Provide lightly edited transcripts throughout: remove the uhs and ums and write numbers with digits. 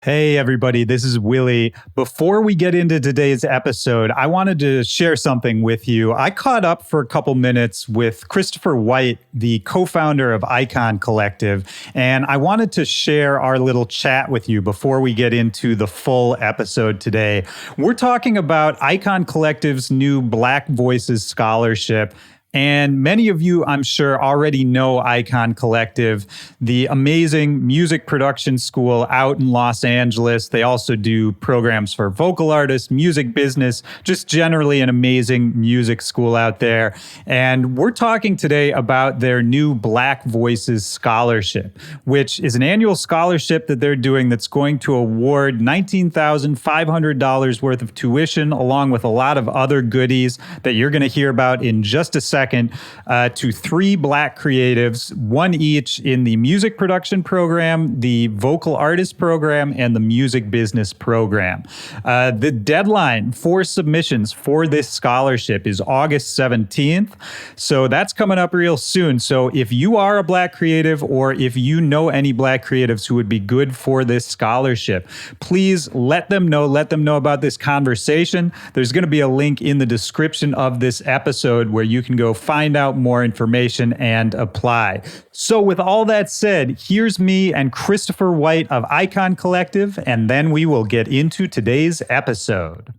Hey, everybody, this is Willy. Before we get into today's episode, I wanted to share something with you. I caught up for a couple minutes with Christopher White, the co-founder of Icon Collective, and I wanted to share our little chat with you before we get into the full episode today. We're talking about Icon Collective's new Black Voices Scholarship. And many of you, I'm sure, already know Icon Collective, the amazing music production school out in Los Angeles. They also do programs for vocal artists, music business, just generally an amazing music school out there. And we're talking today about their new Black Voices Scholarship, which is an annual scholarship that they're doing that's going to award $19,500 worth of tuition, along with a lot of other goodies that you're going to hear about in just a second, to 3 Black creatives, one each in the music production program, the vocal artist program, and the music business program. The deadline for submissions for this scholarship is August 17th. So that's coming up real soon. So if you are a Black creative, or if you know any Black creatives who would be good for this scholarship, please let them know about this conversation. There's going to be a link in the description of this episode where you can go find out more information and apply. So with all that said, here's me and Christopher White of Icon Collective, and then we will get into today's episode.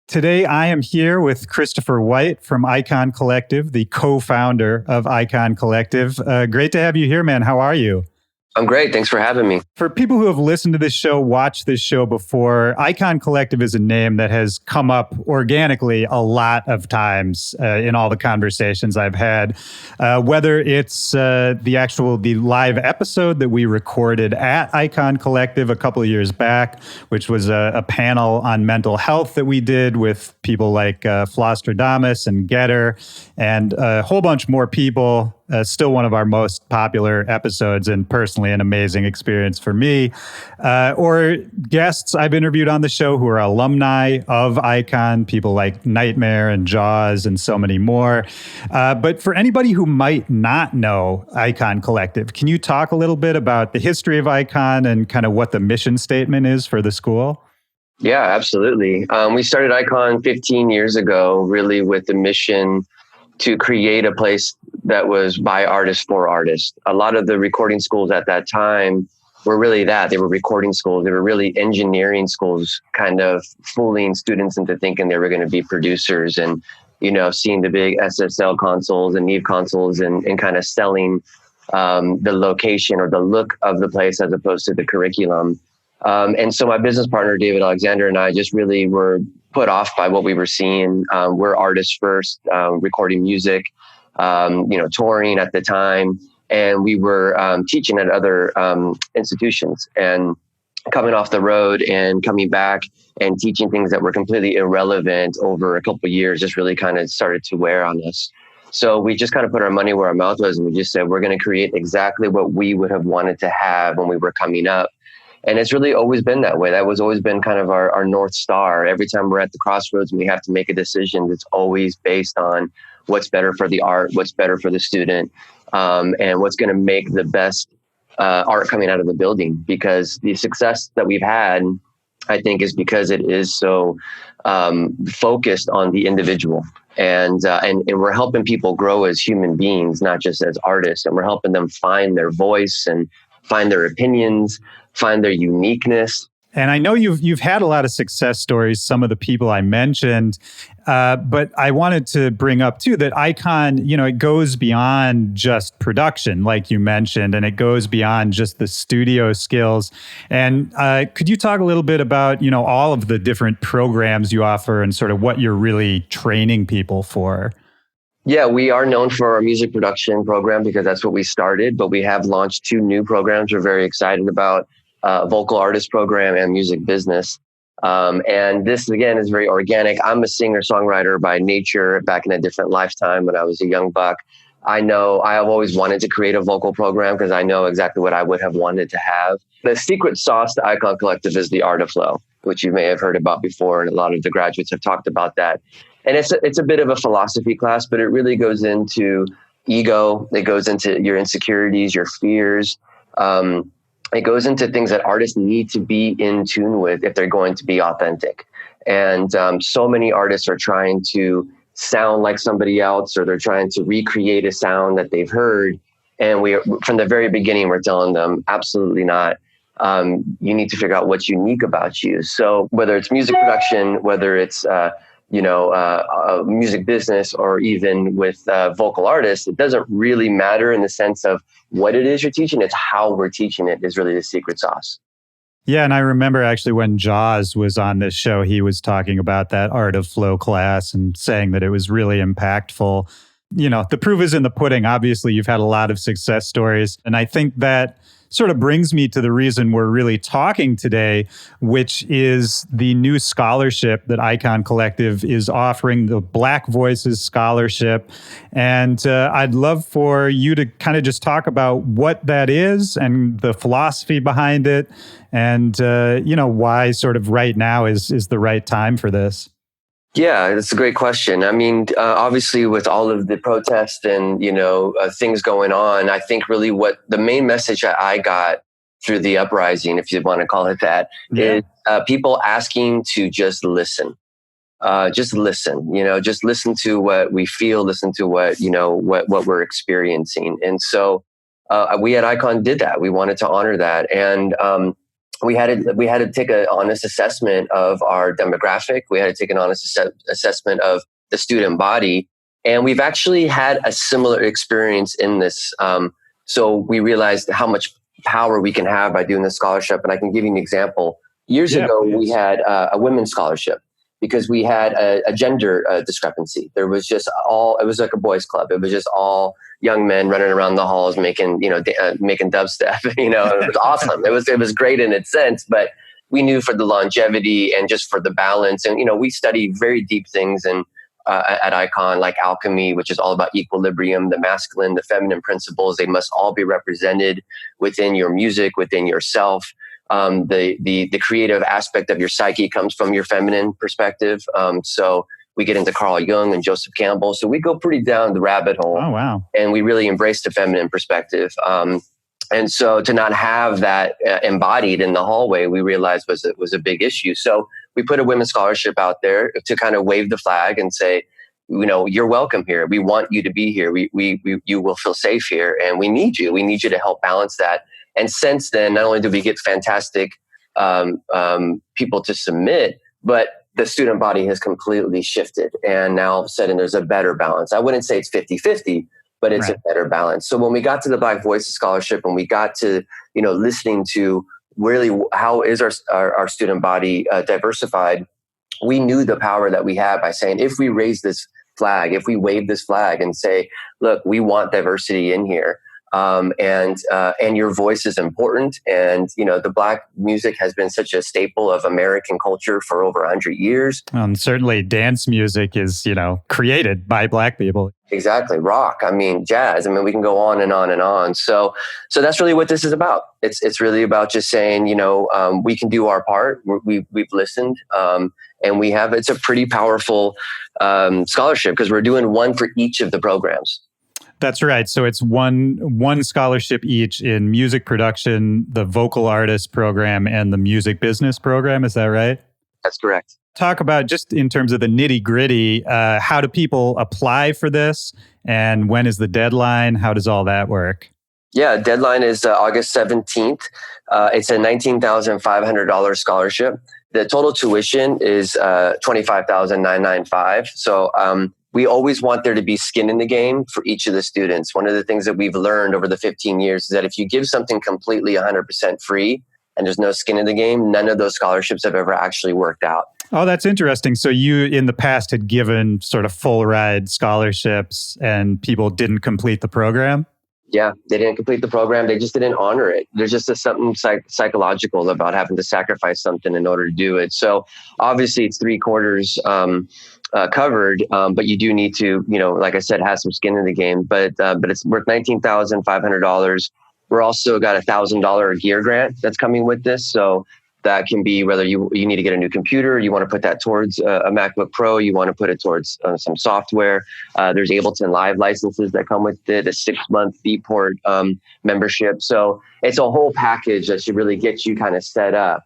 Today, I am here with Christopher White from Icon Collective, the co-founder of Icon Collective. Great to have you here, man. How are you? I'm great. Thanks for having me. For people who have listened to this show, watched this show before, Icon Collective is a name that has come up organically a lot of times in all the conversations I've had, whether it's the live episode that we recorded at Icon Collective a couple of years back, which was a panel on mental health that we did with people like Flostradamus and Getter and a whole bunch more people. Still one of our most popular episodes, and personally an amazing experience for me. Or guests I've interviewed on the show who are alumni of Icon, people like Nightmare and Jaws and so many more. But for anybody who might not know Icon Collective, can you talk a little bit about the history of Icon and kind of what the mission statement is for the school? Yeah, absolutely. We started Icon 15 years ago, really with the mission to create a place that was by artists for artists. A lot of the recording schools at that time were really that. They were recording schools. They were really engineering schools, kind of fooling students into thinking they were going to be producers and, seeing the big SSL consoles and Neve consoles and kind of selling the location or the look of the place as opposed to the curriculum. And so my business partner, David Alexander, and I just really were put off by what we were seeing. We're artists first, recording music, touring at the time. And we were teaching at other institutions and coming off the road and coming back and teaching things that were completely irrelevant over a couple of years just really kind of started to wear on us. So we just kind of put our money where our mouth was, and we just said, we're going to create exactly what we would have wanted to have when we were coming up. And it's really always been that way. That was always been kind of our North Star. Every time we're at the crossroads and we have to make a decision, it's always based on what's better for the art, what's better for the student, and what's going to make the best art coming out of the building. Because the success that we've had, I think, is because it is so focused on the individual. And we're helping people grow as human beings, not just as artists. And we're helping them find their voice and find their opinions, find their uniqueness. And I know you've had a lot of success stories, some of the people I mentioned, but I wanted to bring up too that Icon, it goes beyond just production, like you mentioned, and it goes beyond just the studio skills. And could you talk a little bit about, all of the different programs you offer and sort of what you're really training people for? Yeah, we are known for our music production program because that's what we started, but we have launched 2 new programs we're very excited about. Vocal artist program and music business. And this, again, is very organic. I'm a singer-songwriter by nature back in a different lifetime when I was a young buck. I know I have always wanted to create a vocal program because I know exactly what I would have wanted to have. The secret sauce to Icon Collective is the art of flow, which you may have heard about before. And a lot of the graduates have talked about that. And it's a bit of a philosophy class, but it really goes into ego. It goes into your insecurities, your fears, it goes into things that artists need to be in tune with if they're going to be authentic. And so many artists are trying to sound like somebody else, or they're trying to recreate a sound that they've heard. And from the very beginning, we're telling them, absolutely not. You need to figure out what's unique about you. So whether it's music production, whether it's music business, or even with vocal artists, it doesn't really matter in the sense of what it is you're teaching. It's how we're teaching it is really the secret sauce. Yeah, and I remember actually when Jaws was on this show, he was talking about that art of flow class and saying that it was really impactful. The proof is in the pudding. Obviously, you've had a lot of success stories. And I think that sort of brings me to the reason we're really talking today, which is the new scholarship that Icon Collective is offering, the Black Voices Scholarship. And I'd love for you to kind of just talk about what that is and the philosophy behind it, and why sort of right now is the right time for this. Yeah, that's a great question. I mean, obviously, with all of the protests and things going on, I think really what the main message that I got through the uprising, if you want to call it that, is people asking to just listen. Just listen. Just listen to what we feel. Listen to what we're experiencing. And so we at Icon did that. We wanted to honor that, and we had to take an honest assessment of our demographic. We had to take an honest assessment of the student body. And we've actually had a similar experience in this. So we realized how much power we can have by doing this scholarship. And I can give you an example. Years ago, please. We had a women's scholarship because we had a gender discrepancy. There was it was like a boys' club. It was just all young men running around the halls making dubstep. It was awesome. It was great in its sense, but we knew for the longevity and just for the balance. And we study very deep things at Icon, like alchemy, which is all about equilibrium, the masculine, the feminine principles. They must all be represented within your music, within yourself. The creative aspect of your psyche comes from your feminine perspective. So we get into Carl Jung and Joseph Campbell. So we go pretty down the rabbit hole. Oh, wow. And we really embrace the feminine perspective. And so to not have that embodied in the hallway, we realized was a big issue. So we put a women's scholarship out there to kind of wave the flag and say, you're welcome here. We want you to be here. You will feel safe here, and we need you. We need you to help balance that. And since then, not only do we get fantastic people to submit, but the student body has completely shifted. And now all of a sudden there's a better balance. I wouldn't say it's 50-50, but it's a better balance. So when we got to the Black Voices Scholarship and we got to, listening to really how is our student body diversified, we knew the power that we had by saying, if we raise this flag, if we wave this flag and say, look, we want diversity in here. And your voice is important. And, the Black music has been such a staple of American culture for over 100 years. Certainly dance music is, created by Black people. Exactly. Rock. Jazz. We can go on and on and on. So that's really what this is about. It's really about just saying, we can do our part. We've listened. And it's a pretty powerful scholarship because we're doing one for each of the programs. That's right. So it's one scholarship each in music production, the vocal artist program, and the music business program. Is that right? That's correct. Talk about, just in terms of the nitty gritty, how do people apply for this, and when is the deadline? How does all that work? Yeah, deadline is August 17th. It's a $19,500 scholarship. The total tuition is $25,995. So we always want there to be skin in the game for each of the students. One of the things that we've learned over the 15 years is that if you give something completely 100% free and there's no skin in the game, none of those scholarships have ever actually worked out. Oh, that's interesting. So you, in the past, had given sort of full ride scholarships and people didn't complete the program? Yeah, they didn't complete the program. They just didn't honor it. There's just something psychological about having to sacrifice something in order to do it. So obviously it's 3/4 covered, but you do need to, like I said, have some skin in the game. But it's worth $19,500. We're also got $1,000 gear grant that's coming with this. So That can be whether you need to get a new computer, you want to put that towards a MacBook Pro, you want to put it towards some software. There's Ableton Live licenses that come with it, a 6-month Beatport membership. So it's a whole package that should really get you kind of set up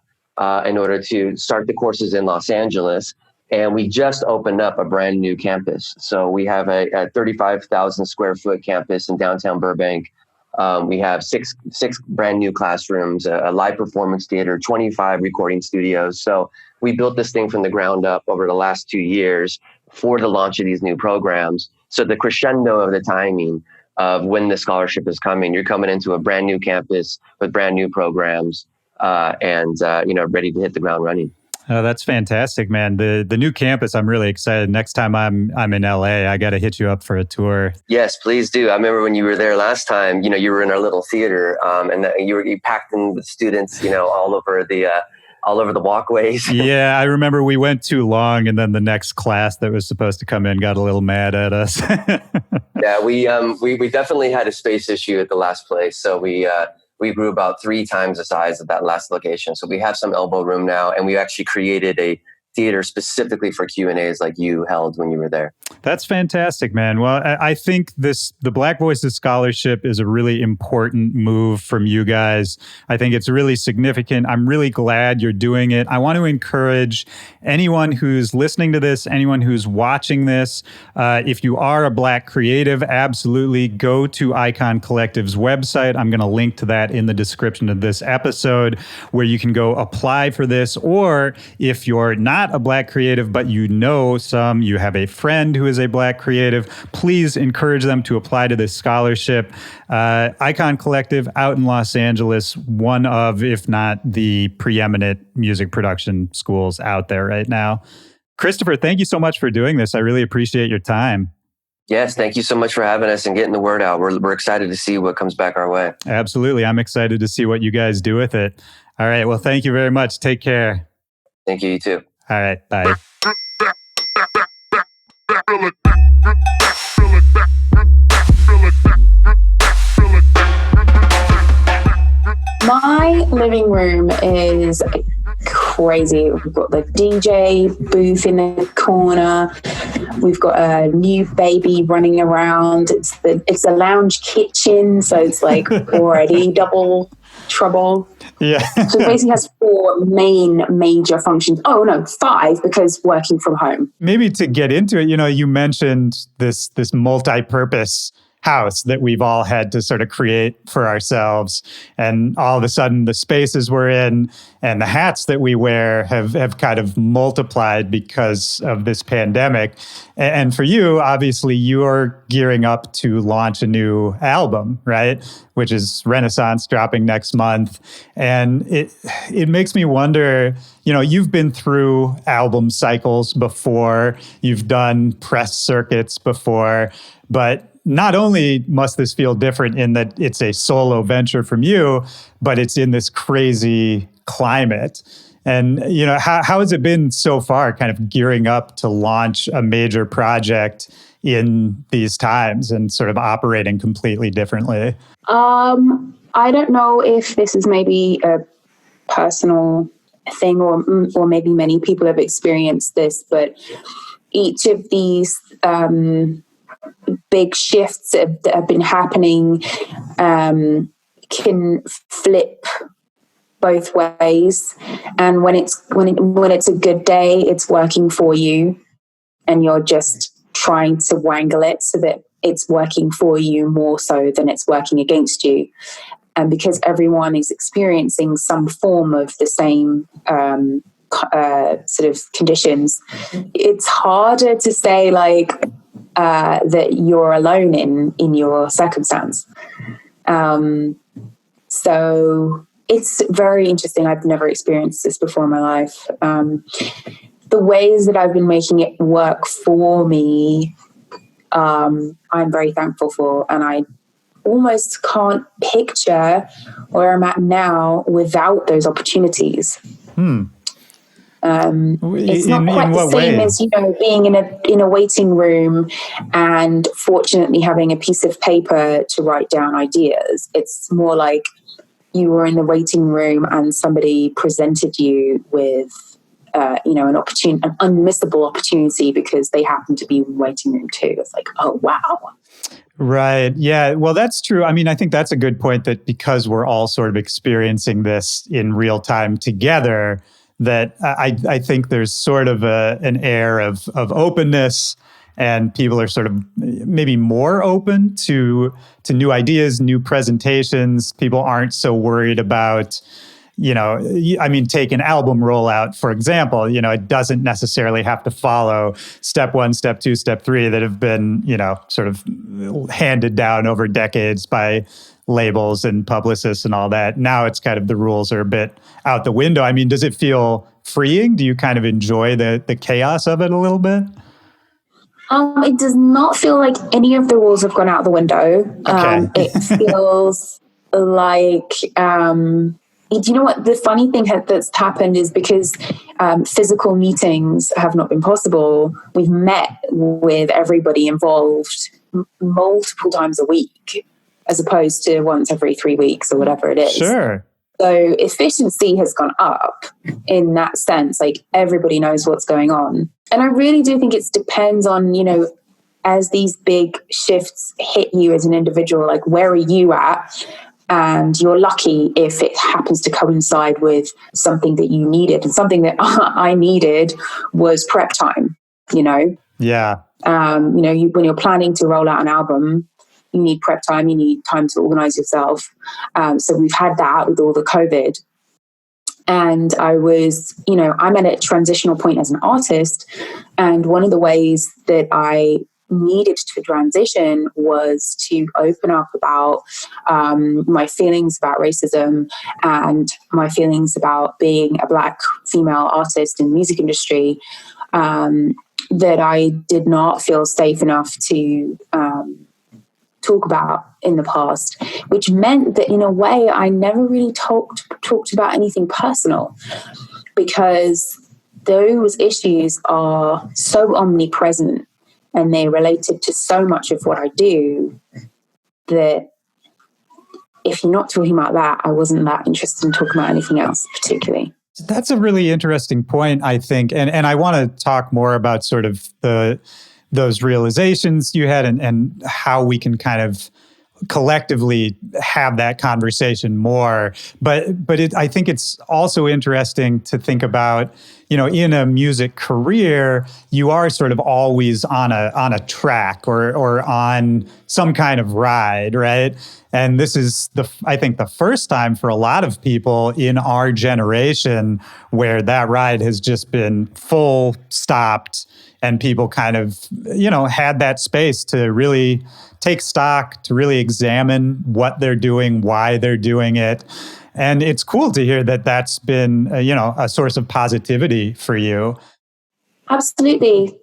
in order to start the courses in Los Angeles. And we just opened up a brand new campus. So we have a 35,000 square foot campus in downtown Burbank. We have six brand new classrooms, a live performance theater, 25 recording studios. So we built this thing from the ground up over the last 2 years for the launch of these new programs. So the crescendo of the timing of when the scholarship is coming, you're coming into a brand new campus with brand new programs and ready to hit the ground running. Oh, that's fantastic, man. The new campus, I'm really excited. Next time I'm in LA, I got to hit you up for a tour. Yes, please do. I remember when you were there last time, you were in our little theater and you packed in with students, all over the walkways. Yeah, I remember we went too long and then the next class that was supposed to come in got a little mad at us. Yeah, we definitely had a space issue at the last place. So we grew about 3 times the size of that last location. So we have some elbow room now, and we actually created a theater specifically for Q&As like you held when you were there. That's fantastic, man. Well, I think the Black Voices Scholarship is a really important move from you guys. I think it's really significant. I'm really glad you're doing it. I want to encourage anyone who's listening to this, anyone who's watching this, if you are a Black creative, absolutely go to Icon Collective's website. I'm going to link to that in the description of this episode, where you can go apply for this. Or if you're not a Black creative, but you have a friend who is a Black creative, please encourage them to apply to this scholarship. Icon Collective out in Los Angeles, one of, if not the preeminent music production schools out there right now. Christopher, thank you so much for doing this. I really appreciate your time. Yes, thank you so much for having us and getting the word out. We're excited to see what comes back our way. Absolutely. I'm excited to see what you guys do with it. All right. Well, thank you very much. Take care. Thank you. You too. All right. Bye. My living room is crazy. We've got the DJ booth in the corner. We've got a new baby running around. It's a lounge kitchen, so it's like already double trouble. Yeah. So it basically has 4 major functions. Oh no, 5, because working from home. Maybe to get into it, you mentioned this multi-purpose house that we've all had to sort of create for ourselves. And all of a sudden the spaces we're in and the hats that we wear have kind of multiplied because of this pandemic. And for you, obviously, you're gearing up to launch a new album, right? Which is Renaissance, dropping next month. And it makes me wonder, you've been through album cycles before, you've done press circuits before, but not only must this feel different in that it's a solo venture from you, but it's in this crazy climate. And, how has it been so far, kind of gearing up to launch a major project in these times and sort of operating completely differently? I don't know if this is maybe a personal thing or maybe many people have experienced this, but each of these big shifts that have been happening can flip both ways. And when it's a good day, it's working for you, and you're just trying to wangle it so that it's working for you more so than it's working against you. And because everyone is experiencing some form of the same sort of conditions, it's harder to say that you're alone in your circumstance. So it's very interesting. I've never experienced this before in my life. The ways that I've been making it work for me, I'm very thankful for, and I almost can't picture where I'm at now without those opportunities. It's not quite the same as being in a waiting room and fortunately having a piece of paper to write down ideas. It's more like you were in the waiting room and somebody presented you with an unmissable opportunity because they happen to be in the waiting room too. It's like, oh, wow. Right. Yeah. Well, that's true. I mean, I think that's a good point, that because we're all sort of experiencing this in real time together, that I think there's sort of an air of openness, and people are sort of maybe more open to new ideas, new presentations. People aren't so worried about, I mean, take an album rollout, for example. It doesn't necessarily have to follow step 1, step 2, step 3 that have been, sort of handed down over decades by labels and publicists and all that. Now it's kind of, the rules are a bit out the window. I mean, does it feel freeing? Do you kind of enjoy the chaos of it a little bit? It does not feel like any of the rules have gone out the window. Okay. It feels like... do you know what the funny thing that's happened is, because physical meetings have not been possible, we've met with everybody involved multiple times a week, as opposed to once every 3 weeks or whatever it is. Sure. So efficiency has gone up in that sense. Like, everybody knows what's going on. And I really do think it depends on, as these big shifts hit you as an individual, like, where are you at? And you're lucky if it happens to coincide with something that you needed. And something that I needed was prep time, Yeah. When you're planning to roll out an album, you need prep time, you need time to organize yourself. So we've had that with all the COVID. And I was, I'm at a transitional point as an artist. And one of the ways that I needed to transition was to open up about my feelings about racism and my feelings about being a Black female artist in the music industry, that I did not feel safe enough to talk about in the past, which meant that in a way I never really talked about anything personal, because those issues are so omnipresent and they related to so much of what I do, that if you're not talking about that, I wasn't that interested in talking about anything else particularly. That's a really interesting point, I think. And I want to talk more about sort of those realizations you had, and how we can kind of collectively have that conversation more. But I think it's also interesting to think about, in a music career, you are sort of always on a track or on some kind of ride, right? And this is I think the first time for a lot of people in our generation where that ride has just been full stopped, and people kind of, had that space to really take stock, to really examine what they're doing, why they're doing it. And it's cool to hear that that's been, a source of positivity for you. Absolutely.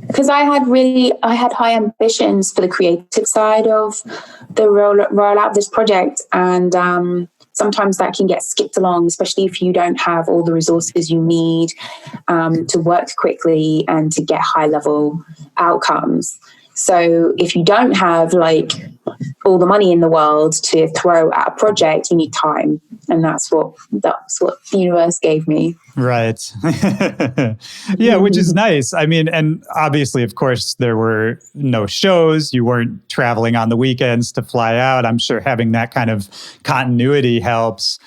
Because I had high ambitions for the creative side of the rollout of this project. And sometimes that can get skipped along, especially if you don't have all the resources you need to work quickly and to get high level outcomes. So if you don't have all the money in the world to throw at a project, you need time. And that's what the universe gave me. Right. Yeah, which is nice. I mean, and obviously, of course, there were no shows. You weren't traveling on the weekends to fly out. I'm sure having that kind of continuity helps.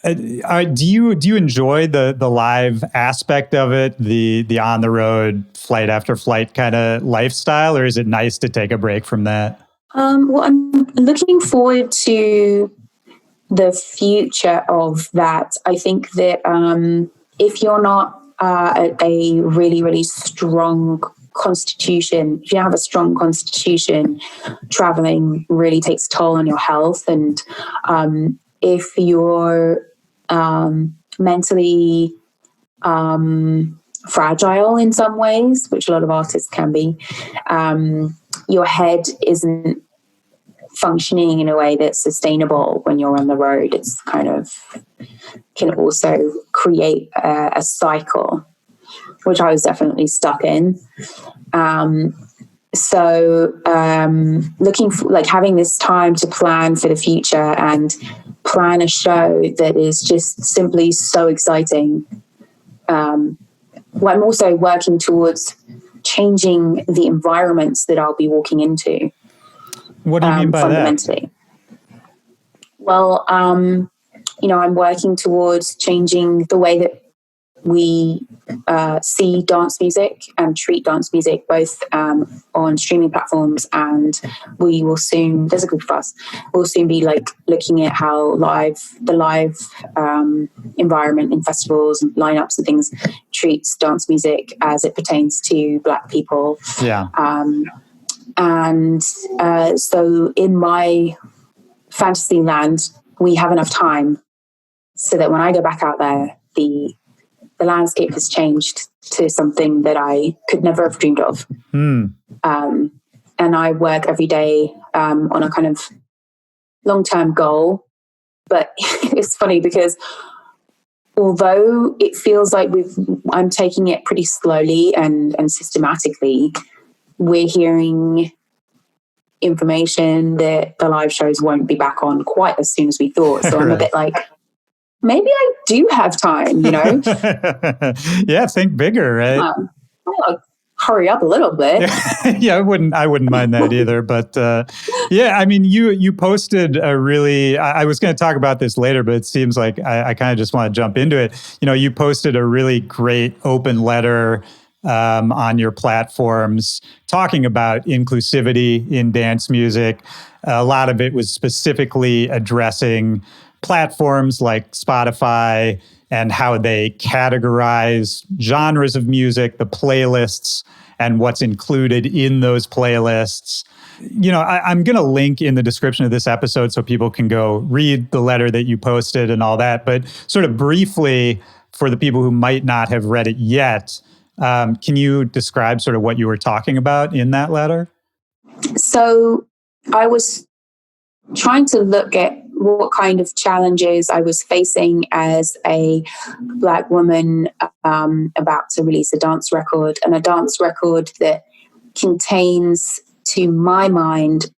Do you enjoy the live aspect of it, the on the road flight after flight kind of lifestyle, or is it nice to take a break from that? Well, I'm looking forward to the future of that. I think that if you're not a really, really strong constitution, if you don't have a strong constitution, traveling really takes a toll on your health. And if you're mentally fragile in some ways, which a lot of artists can be, your head isn't functioning in a way that's sustainable when you're on the road. It's kind of can also create a cycle, which I was definitely stuck in. So looking for, like, having this time to plan for the future and plan a show that is just simply so exciting. Well, I'm also working towards changing the environments that I'll be walking into. What do you mean by fundamentally? Well, you know, I'm working towards changing the way that we see dance music and treat dance music, both on streaming platforms, and we will soon, there's a group of us, we'll soon be like looking at how the live environment in festivals and lineups and things treats dance music as it pertains to Black people. Yeah. So in my fantasy land, we have enough time so that when I go back out there, the landscape has changed to something that I could never have dreamed of. And I work every day on a kind of long-term goal. But it's funny because although it feels like I'm taking it pretty slowly and systematically, we're hearing information that the live shows won't be back on quite as soon as we thought. So I'm a bit like, maybe I do have time, you know? Yeah, think bigger, right? I'll hurry up a little bit. Yeah, I wouldn't mind that either. But yeah, I mean, you posted a really, I was going to talk about this later, but it seems like I kind of just want to jump into it. You know, you posted a really great open letter on your platforms talking about inclusivity in dance music. A lot of it was specifically addressing platforms like Spotify and how they categorize genres of music, the playlists, and what's included in those playlists. You know, I'm going to link in the description of this episode so people can go read the letter that you posted and all that. But sort of briefly, for the people who might not have read it yet, can you describe sort of what you were talking about in that letter? So I was trying to look at what kind of challenges I was facing as a Black woman about to release a dance record, and a dance record that contains, to my mind,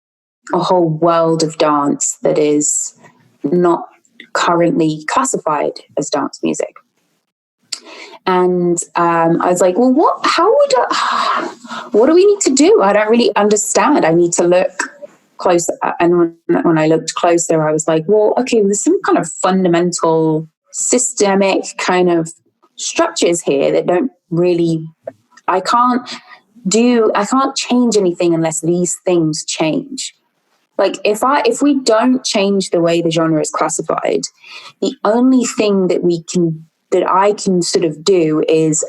a whole world of dance that is not currently classified as dance music. And I was like, well, what do we need to do? I don't really understand. I need to look closer. And when I looked closer, I was like, well, okay, there's some kind of fundamental systemic kind of structures here that don't really, I can't change anything unless these things change. Like if we don't change the way the genre is classified, the only thing that I can sort of do is,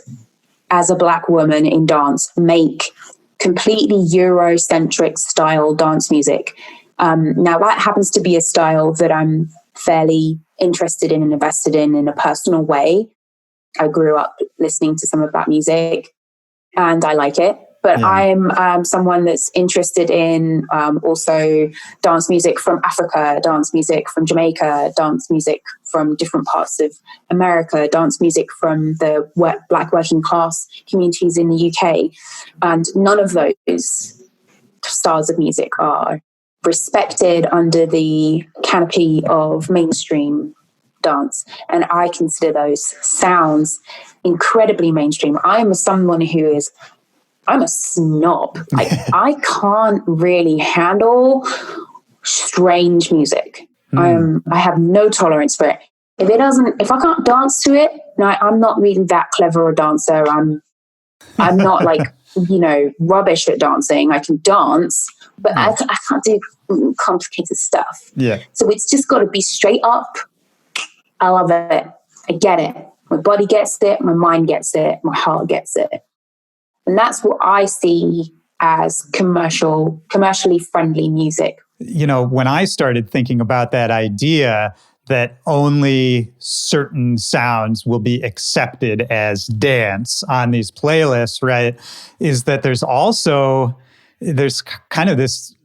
as a Black woman in dance, make completely Eurocentric style dance music. Now that happens to be a style that I'm fairly interested in and invested in a personal way. I grew up listening to some of that music and I like it. But yeah. I'm someone that's interested in also dance music from Africa, dance music from Jamaica, dance music from different parts of America, dance music from the Black working class communities in the UK. And none of those styles of music are respected under the canopy of mainstream dance. And I consider those sounds incredibly mainstream. I'm someone who is... I'm a snob. I can't really handle strange music. I have no tolerance for it. If I can't dance to it, I'm not really that clever a dancer. I'm not like, rubbish at dancing. I can dance, but I can't do complicated stuff. Yeah. So it's just got to be straight up. I love it. I get it. My body gets it. My mind gets it. My heart gets it. And that's what I see as commercially friendly music. When I started thinking about that idea that only certain sounds will be accepted as dance on these playlists, right, is that there's also there's kind of this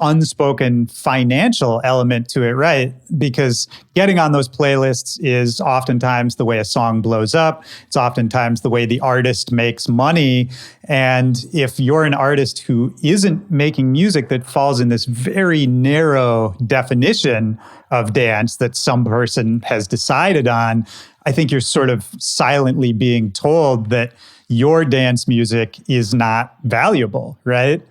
unspoken financial element to it, right? Because getting on those playlists is oftentimes the way a song blows up. It's oftentimes the way the artist makes money. And if you're an artist who isn't making music that falls in this very narrow definition of dance that some person has decided on, I think you're sort of silently being told that your dance music is not valuable, right?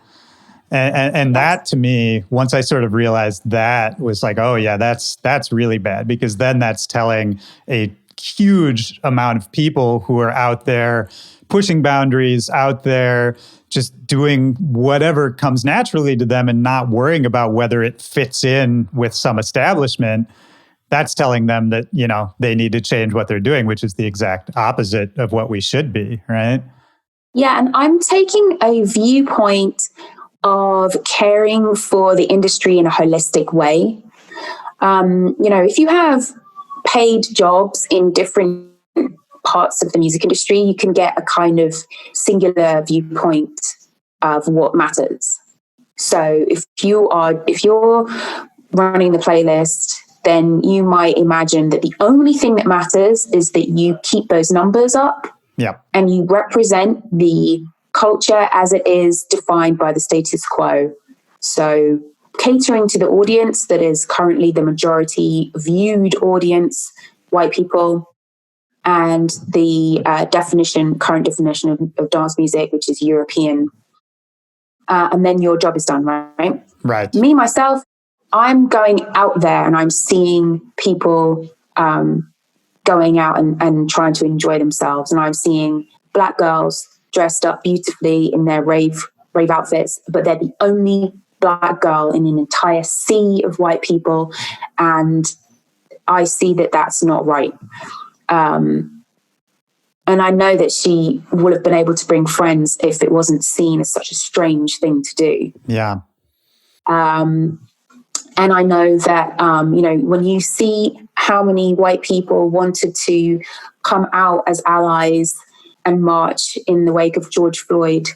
And that to me, once I sort of realized that, was like, oh yeah, that's really bad, because then that's telling a huge amount of people who are out there pushing boundaries, out there just doing whatever comes naturally to them and not worrying about whether it fits in with some establishment. That's telling them that, they need to change what they're doing, which is the exact opposite of what we should be, right? Yeah, and I'm taking a viewpoint of caring for the industry in a holistic way. If you have paid jobs in different parts of the music industry, you can get a kind of singular viewpoint of what matters. So if you're running the playlist, then you might imagine that the only thing that matters is that you keep those numbers up. Yeah. And you represent the culture as it is defined by the status quo. So catering to the audience that is currently the majority viewed audience, white people, and the current definition of dance music, which is European. And then your job is done, right? Right. Me, myself, I'm going out there and I'm seeing people going out and trying to enjoy themselves. And I'm seeing Black girls dressed up beautifully in their rave outfits, but they're the only Black girl in an entire sea of white people. And I see that that's not right. And I know that she would have been able to bring friends if it wasn't seen as such a strange thing to do. Yeah. And I know that, when you see how many white people wanted to come out as allies and march in the wake of George Floyd,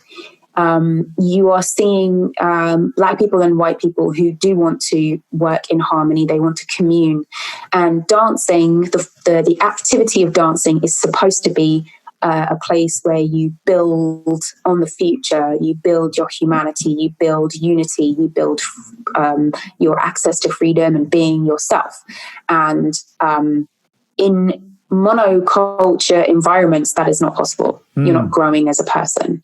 you are seeing Black people and white people who do want to work in harmony. They want to commune. And dancing, the activity of dancing is supposed to be a place where you build on the future, you build your humanity, you build unity, you build your access to freedom and being yourself. And in monoculture environments, that is not possible. You're not growing as a person.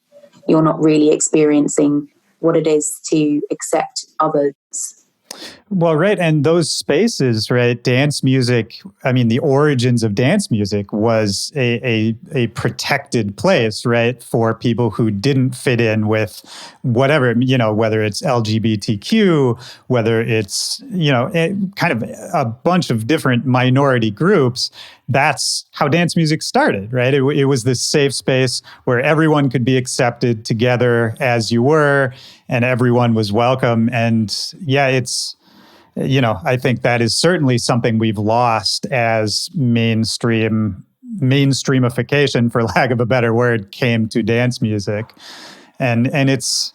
You're not really experiencing what it is to accept others. Well, right. And those spaces, right? Dance music, the origins of dance music was a protected place, right? For people who didn't fit in with whatever, whether it's LGBTQ, whether it's, kind of a bunch of different minority groups. That's how dance music started, right? It was this safe space where everyone could be accepted together as you were, and everyone was welcome. And yeah, it's, I think that is certainly something we've lost as mainstreamification, for lack of a better word, came to dance music. And it's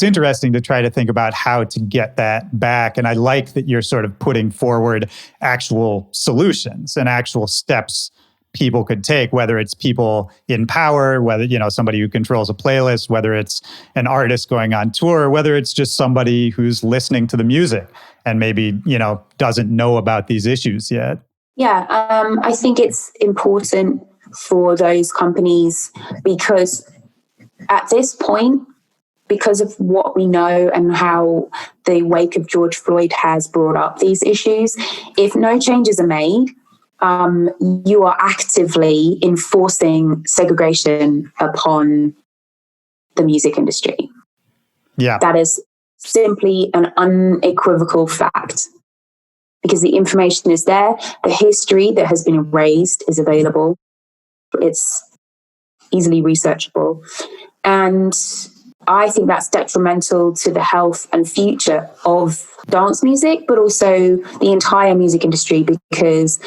interesting to try to think about how to get that back. And I like that you're sort of putting forward actual solutions and actual steps people could take, whether it's people in power, whether, somebody who controls a playlist, whether it's an artist going on tour, whether it's just somebody who's listening to the music and maybe, doesn't know about these issues yet. Yeah, I think it's important for those companies because at this point, because of what we know and how the wake of George Floyd has brought up these issues, if no changes are made, you are actively enforcing segregation upon the music industry. Yeah. That is simply an unequivocal fact because the information is there. The history that has been erased is available. It's easily researchable. And I think that's detrimental to the health and future of dance music, but also the entire music industry, because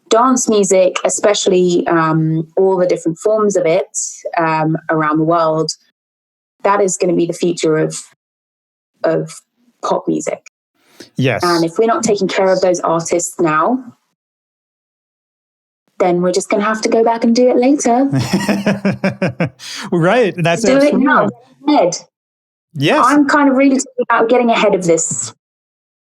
dance music, especially all the different forms of it around the world, that is going to be the future of of pop music. Yes. And if we're not taking care of those artists now, then we're just going to have to go back and do it later. Right. That's do it now. Get ahead. Yes. I'm kind of really talking about getting ahead of this,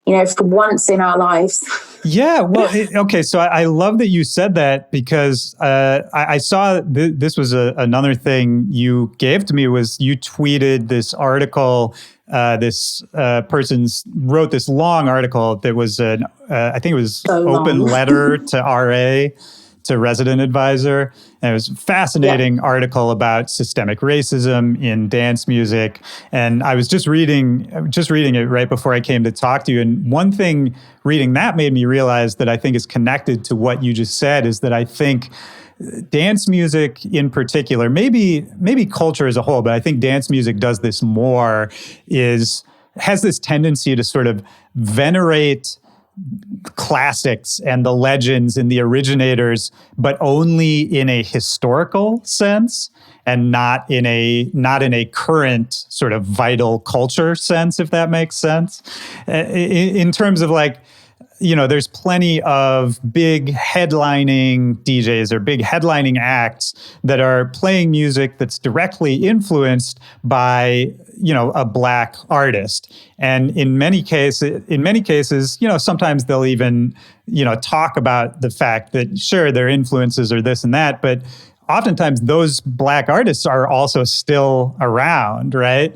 for once in our lives. Yeah. Well, okay. So I love that you said that, because I saw this was another thing you gave to me, was you tweeted this article. This person wrote this long article that was I think it was so open long. letter to RA, to resident advisor. And it was a fascinating article about systemic racism in dance music. And I was just reading it right before I came to talk to you. And one thing reading that made me realize that I think is connected to what you just said, is that I think dance music in particular, maybe culture as a whole, but I think dance music does this more, has this tendency to sort of venerate classics and the legends and the originators, but only in a historical sense, and not in a current sort of vital culture sense, if that makes sense. In terms of like, there's plenty of big headlining DJs or big headlining acts that are playing music that's directly influenced by, a Black artist. And in many cases, sometimes they'll even, talk about the fact that sure, their influences are this and that, but oftentimes those Black artists are also still around, right?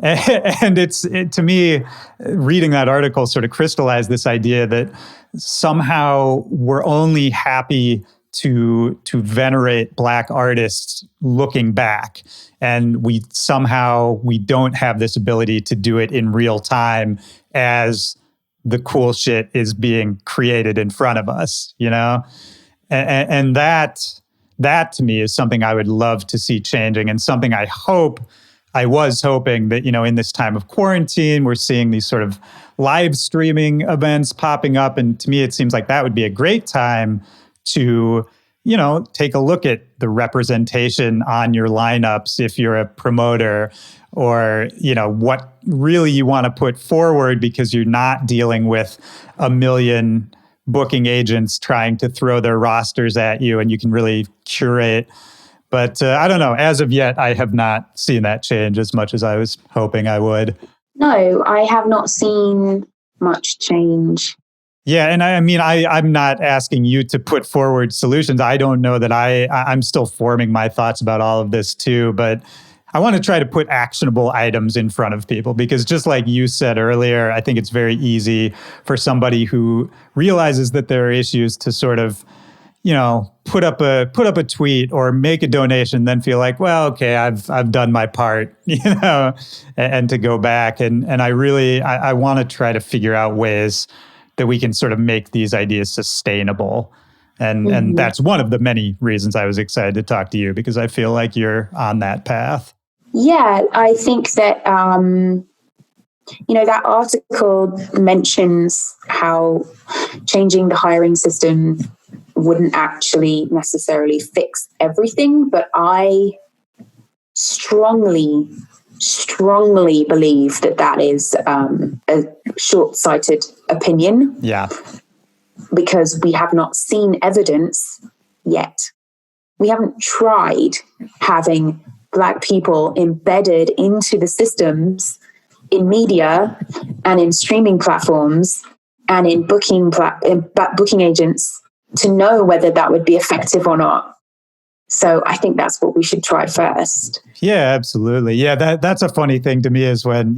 And to me, reading that article sort of crystallized this idea that somehow we're only happy to venerate Black artists looking back, and we don't have this ability to do it in real time as the cool shit is being created in front of us, and that to me is something I would love to see changing, and something I was hoping that, in this time of quarantine, we're seeing these sort of live streaming events popping up. And to me, it seems like that would be a great time to, take a look at the representation on your lineups if you're a promoter, or, what really you want to put forward, because you're not dealing with a million booking agents trying to throw their rosters at you, and you can really curate. But I don't know. As of yet, I have not seen that change as much as I was hoping I would. No, I have not seen much change. Yeah, and I'm not asking you to put forward solutions. I don't know that I'm still forming my thoughts about all of this too, but I want to try to put actionable items in front of people, because just like you said earlier, I think it's very easy for somebody who realizes that there are issues to sort of, put up a tweet or make a donation, then feel like, well, okay, I've done my part, and to go back. And I want to try to figure out ways that we can sort of make these ideas sustainable. And that's one of the many reasons I was excited to talk to you, because I feel like you're on that path. Yeah, I think that, that article mentions how changing the hiring system wouldn't actually necessarily fix everything, but I strongly believe that is a short-sighted opinion. Yeah. Because we have not seen evidence yet. We haven't tried having Black people embedded into the systems in media and in streaming platforms and in booking agents to know whether that would be effective or not. So I think that's what we should try first. Yeah, absolutely. Yeah, that's a funny thing to me, is when,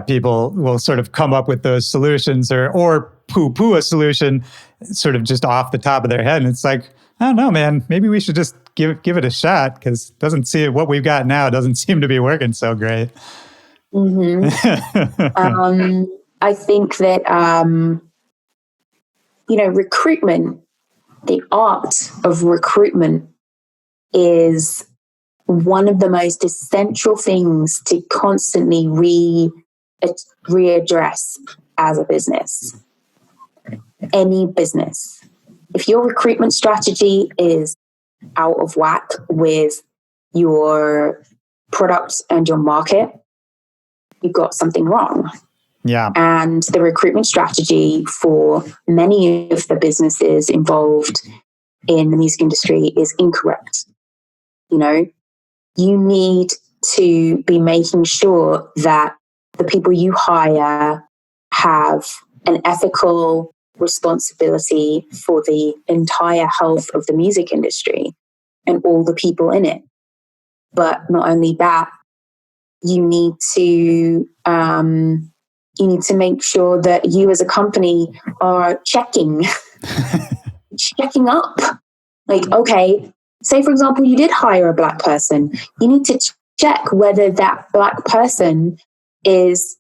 people will sort of come up with those solutions or poo-poo a solution sort of just off the top of their head. And it's like, I don't know, man, maybe we should just give it a shot, because what we've got now doesn't seem to be working so great. Mm-hmm. I think that, recruitment, the art of recruitment is one of the most essential things to constantly readdress as a business. Any business. If your recruitment strategy is out of whack with your product and your market, you've got something wrong. Yeah. And the recruitment strategy for many of the businesses involved in the music industry is incorrect. You know, you need to be making sure that the people you hire have an ethical responsibility for the entire health of the music industry and all the people in it. But not only that, you need to make sure that you as a company are checking up. Like, okay, say for example, you did hire a Black person. You need to check whether that Black person is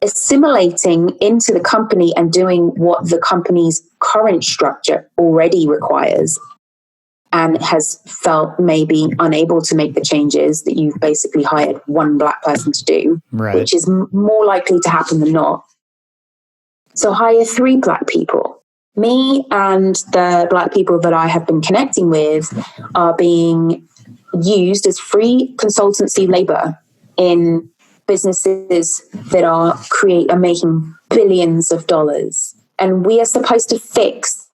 assimilating into the company and doing what the company's current structure already requires, and has felt maybe unable to make the changes that you've basically hired one Black person to do, right. which is more likely to happen than not. So hire 3 Black people. Me and the Black people that I have been connecting with are being used as free consultancy labor in businesses that are making billions of dollars. And we are supposed to fix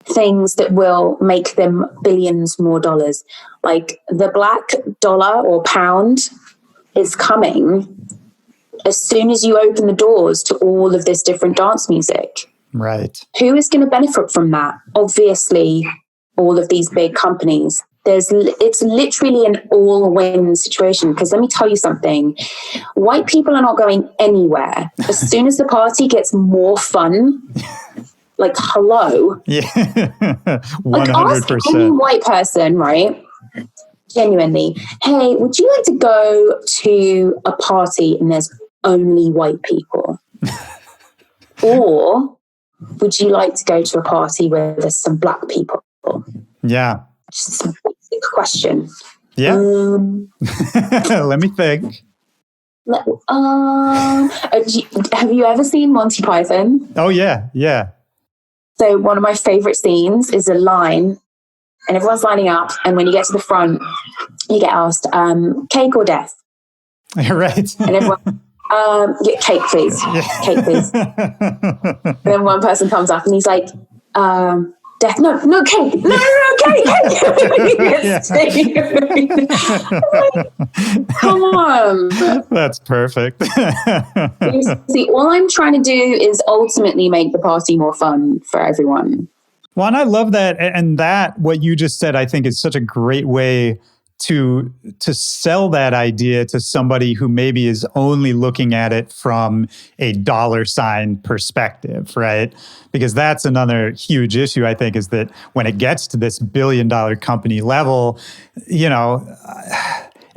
things that will make them billions more dollars. Like the Black dollar or pound is coming as soon as you open the doors to all of this different dance music. Right. Who is going to benefit from that? Obviously, all of these big companies. It's literally an all-win situation, because let me tell you something. White people are not going anywhere. As soon as the party gets more fun, like, hello. Yeah. 100%. Like, ask any white person, right? Genuinely, hey, would you like to go to a party and there's only white people? Or would you like to go to a party where there's some Black people? Yeah. Just a basic question. Yeah. Let me think. Have you ever seen Monty Python? Oh, yeah. Yeah. So one of my favorite scenes is a line, and everyone's lining up, and when you get to the front, you get asked, cake or death? Right. And everyone, get cake, please. Cake, please. And then one person comes up and he's like, death. No, cake. No, cake. Come on. That's perfect. See, all I'm trying to do is ultimately make the party more fun for everyone. Well, and I love that. And that, what you just said, I think is such a great way to sell that idea to somebody who maybe is only looking at it from a dollar sign perspective, right? Because that's another huge issue, I think, is that when it gets to this $1 billion company level, you know,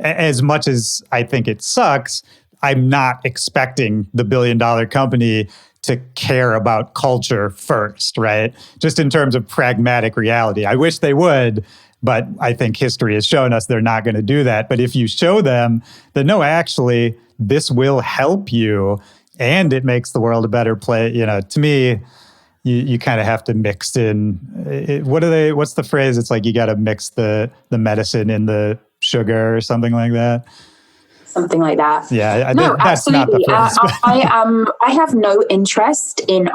as much as I think it sucks, I'm not expecting the $1 billion company to care about culture first, right? Just in terms of pragmatic reality. I wish they would, but I think history has shown us they're not going to do that. But if you show them that, no, actually, this will help you and it makes the world a better place, you know, to me, you kind of have to mix in, what's the phrase? It's like you got to mix the medicine in the sugar or something like that. Something like that. Yeah, no, that's absolutely. not the phrase. I have no interest in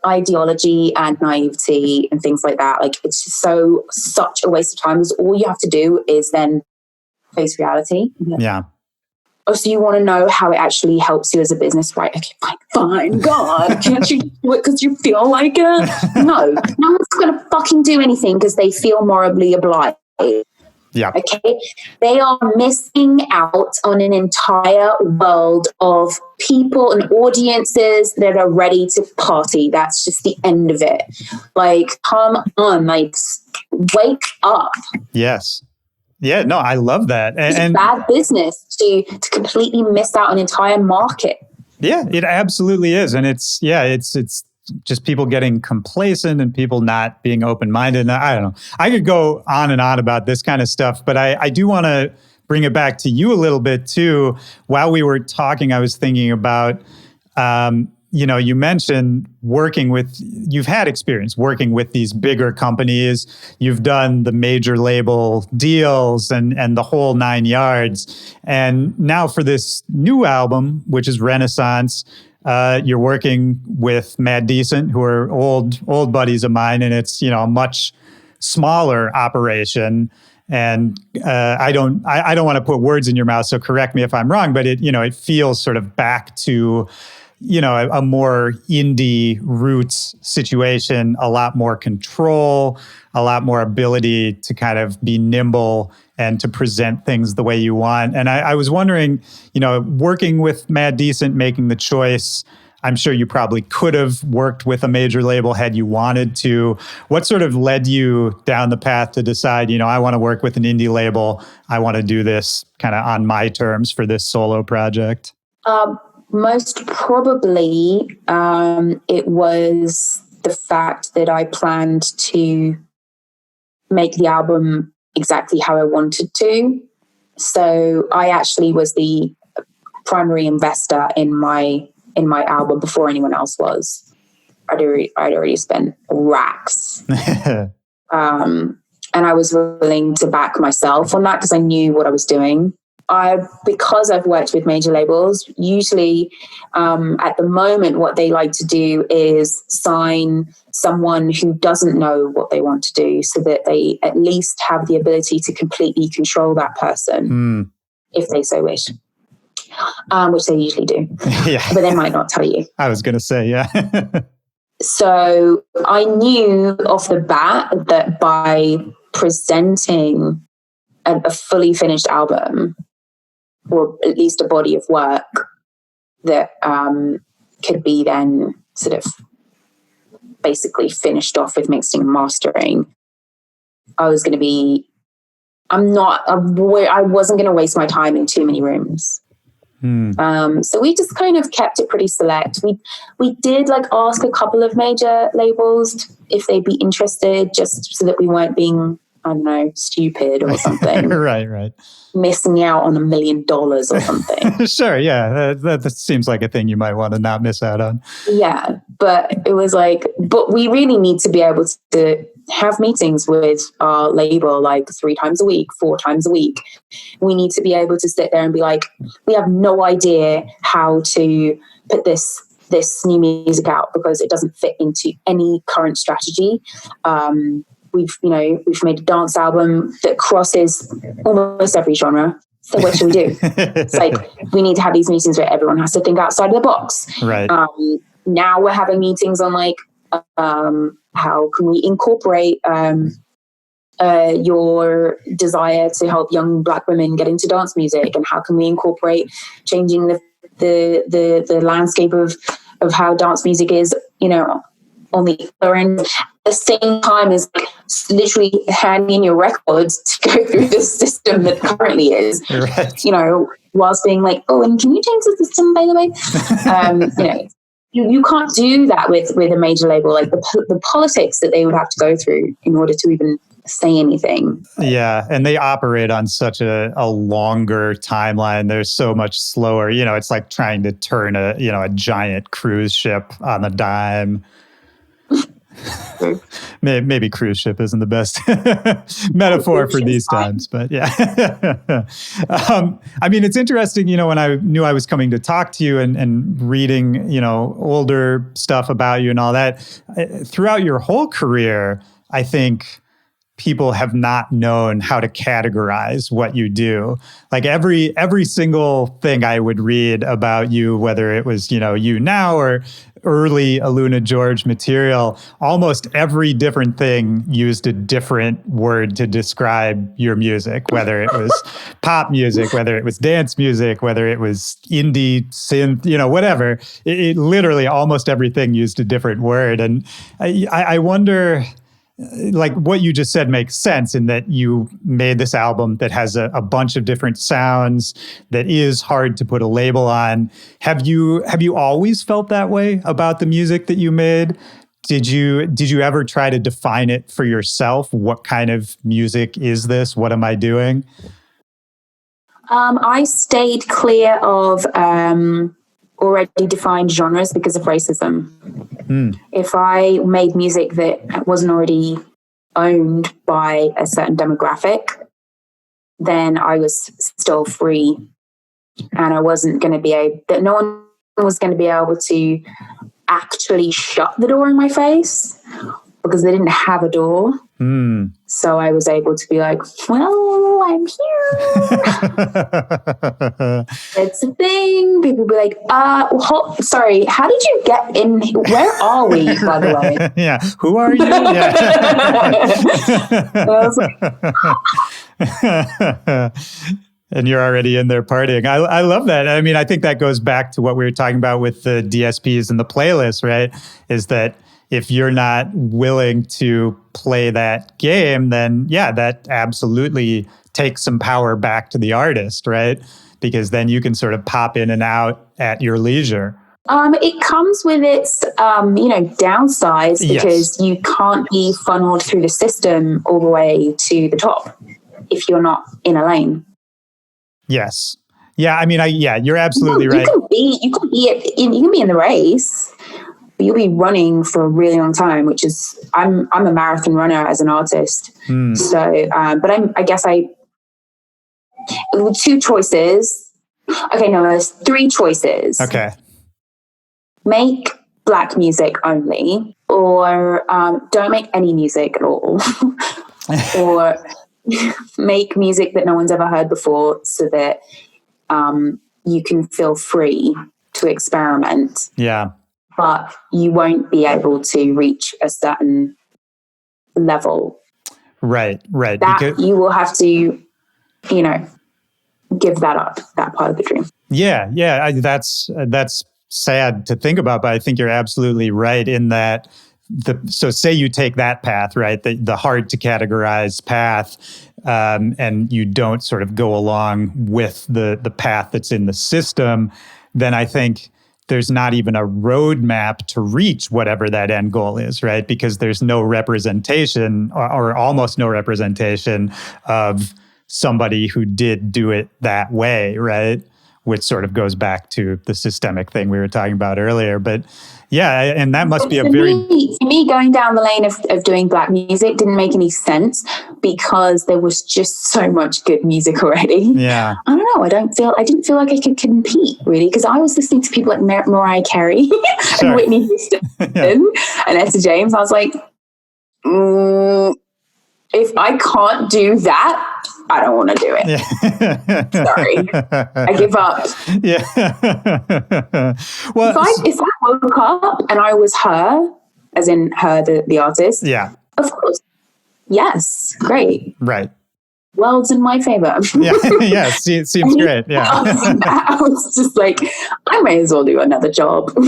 ideology and naivety and things like that. Like, it's just such a waste of time. Because all you have to do is then face reality. Yeah. Oh, so you want to know how it actually helps you as a business, right? Okay, fine. God, can't you do it because you feel like it? No one's going to fucking do anything because they feel morally obliged. Yeah. Okay. They are missing out on an entire world of people and audiences that are ready to party. That's just the end of it. Like, come on, like, wake up. Yes. Yeah, no, I love that. It's bad business to completely miss out an entire market. Yeah, it absolutely is. And it's just people getting complacent and people not being open-minded. And I don't know. I could go on and on about this kind of stuff, but I do want to bring it back to you a little bit too. While we were talking, I was thinking about, you mentioned you've had experience working with these bigger companies. You've done the major label deals and the whole 9 yards. And now for this new album, which is Renaissance, you're working with Mad Decent, who are old buddies of mine, and it's, a much smaller operation. And I don't want to put words in your mouth, so correct me if I'm wrong, but it feels sort of back to, a more indie roots situation, a lot more control, a lot more ability to kind of be nimble and to present things the way you want. And I was wondering, working with Mad Decent, making the choice, I'm sure you probably could have worked with a major label had you wanted to. What sort of led you down the path to decide, I want to work with an indie label. I want to do this kind of on my terms for this solo project? Most probably, it was the fact that I planned to make the album exactly how I wanted to. So I actually was the primary investor in my album before anyone else was. I'd already spent racks. And I was willing to back myself on that because I knew what I was doing. Because I've worked with major labels, usually at the moment, what they like to do is sign someone who doesn't know what they want to do so that they at least have the ability to completely control that person if they so wish. Which they usually do. Yeah. But they might not tell you. I was going to say, yeah. So I knew off the bat that by presenting a fully finished album, or at least a body of work that could be then sort of basically finished off with mixing and mastering, I wasn't going to waste my time in too many rooms. So we just kind of kept it pretty select. We did ask a couple of major labels if they'd be interested, just so that we weren't being, I don't know, stupid or something. Right. Missing out on $1 million or something. Sure, yeah. That seems like a thing you might want to not miss out on. Yeah, but it was but we really need to be able to have meetings with our label 3 times a week, 4 times a week. We need to be able to sit there and be we have no idea how to put this new music out because it doesn't fit into any current strategy. We've made a dance album that crosses almost every genre. So what should we do? It's we need to have these meetings where everyone has to think outside of the box. Right. Now we're having meetings on how can we incorporate your desire to help young Black women get into dance music, and how can we incorporate changing the landscape of how dance music is, on the other end, at the same time as literally handing in your records to go through the system that currently is, right. Whilst being oh, and can you change the system, by the way? You can't do that with a major label, the politics that they would have to go through in order to even say anything. Yeah, and they operate on such a longer timeline. They're so much slower. It's like trying to turn a giant cruise ship on a dime. Maybe cruise ship isn't the best metaphor for these times, but yeah. It's interesting, when I knew I was coming to talk to you and reading, older stuff about you and all that, throughout your whole career, I think people have not known how to categorize what you do. Every single thing I would read about you, whether it was, you now or early AlunaGeorge material, almost every different thing used a different word to describe your music, whether it was pop music, whether it was dance music, whether it was indie synth, whatever. It literally almost everything used a different word. And I wonder, what you just said makes sense in that you made this album that has a bunch of different sounds that is hard to put a label on. Have you always felt that way about the music that you made? Did you ever try to define it for yourself? What kind of music is this? What am I doing? I stayed clear of already defined genres because of racism. If I made music that wasn't already owned by a certain demographic, then I was still free, and I wasn't going to be able, that no one was going to be able to actually shut the door in my face because they didn't have a door. So I was able to be like, well, I'm here. It's a thing. People be like, sorry, how did you get in? Where are we, by the way? Yeah. Who are you? Yeah. And you're already in there partying. I love that. I mean, I think that goes back to what we were talking about with the DSPs and the playlists, right? Is that if you're not willing to play that game, then yeah, that absolutely takes some power back to the artist, right? Because then you can sort of pop in and out at your leisure. It comes with its, downsides because you can't be funneled through the system all the way to the top if you're not in a lane. Yes. Yeah. I mean, you're absolutely right. You can be in the race, but you'll be running for a really long time, which is, I'm a marathon runner as an artist. So, but I guess two choices. Okay, no, there's three choices. Okay. Make Black music only, or don't make any music at all, or make music that no one's ever heard before so that you can feel free to experiment. Yeah. But you won't be able to reach a certain level. Right. That you will have to, give that up, that part of the dream. Yeah. That's sad to think about, but I think you're absolutely right in that. So say you take that path, right? The hard to categorize path, and you don't sort of go along with the path that's in the system, then I think there's not even a roadmap to reach whatever that end goal is, right? Because there's no representation or almost no representation of somebody who did do it that way, right? Which sort of goes back to the systemic thing we were talking about earlier. But yeah, and that must be for me, going down the lane of doing Black music didn't make any sense because there was just so much good music already. Yeah. I don't know. I didn't feel like I could compete really because I was listening to people like Mariah Carey and Whitney Houston and Etta James. I was like, if I can't do that, I don't want to do it. Yeah. Sorry. I give up. Yeah. Well, if I woke up and I was her, as in her, the artist, yeah, of course. Yes. Great. Right. World's in my favor. Yeah. It seems great. Yeah. I was just like, I may as well do another job. Well,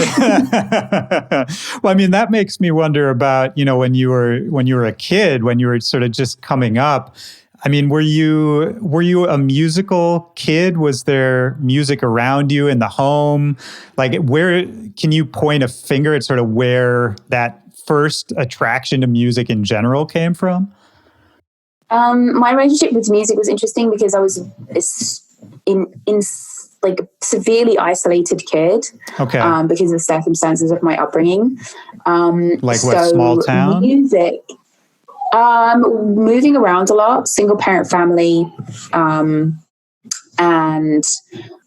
I mean, that makes me wonder about, when you were a kid, when you were sort of just coming up. I mean, were you a musical kid? Was there music around you in the home? Like, where can you point a finger at sort of where that first attraction to music in general came from? My relationship with music was interesting because I was in like a severely isolated kid. Okay. Because of the circumstances of my upbringing. Like what, small town? Music. Moving around a lot, single parent family, and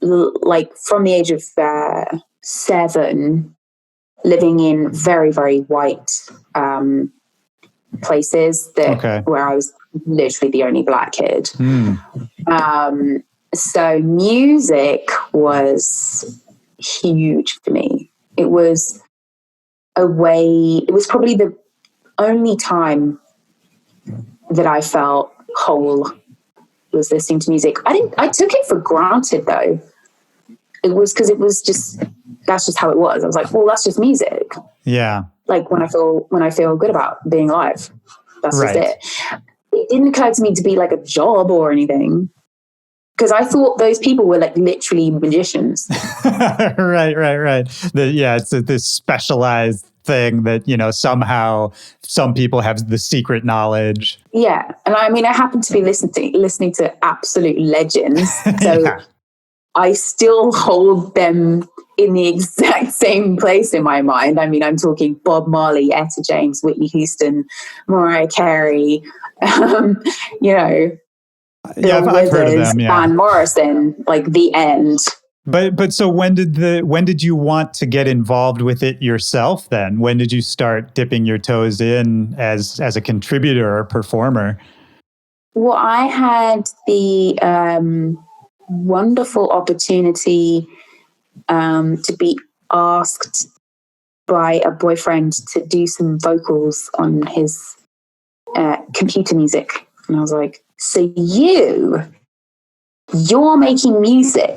like from the age of 7, living in very, very white places where I was literally the only Black kid. So music was huge for me. It was probably the only time that I felt whole was listening to music. I took it for granted though. It was because that's just how it was. I was like, well, that's just music. Yeah. Like when I feel good about being alive, that's just it. It didn't occur to me to be like a job or anything. Because I thought those people were like literally magicians. Right. It's this specialized thing that, somehow some people have the secret knowledge. Yeah. And I mean, I happen to be listening to absolute legends. So I still hold them in the exact same place in my mind. I mean, I'm talking Bob Marley, Etta James, Whitney Houston, Mariah Carey, you know, Yeah, Bill I've heard of Withers, them. Yeah. Van Morrison, like the end. But so when did you want to get involved with it yourself then? When did you start dipping your toes in as a contributor or performer? Well, I had the wonderful opportunity to be asked by a boyfriend to do some vocals on his computer music. And I was like, so you're making music.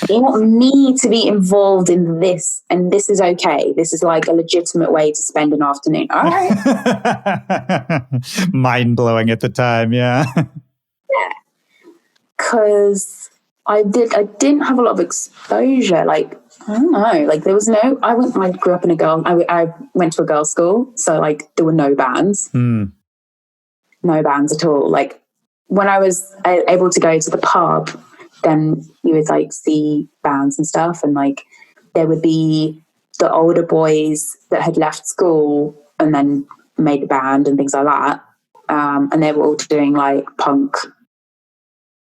You want me to be involved in this, and this is okay. This is like a legitimate way to spend an afternoon. All right. Mind blowing at the time, yeah. Yeah. Because I didn't have a lot of exposure. Like, I don't know, like there was no, I grew up in I went to a girls' school. So like there were no bands, no bands at all. Like when I was able to go to the pub, then you would like see bands and stuff. And like there would be the older boys that had left school and then made a band and things like that. And they were all doing like punk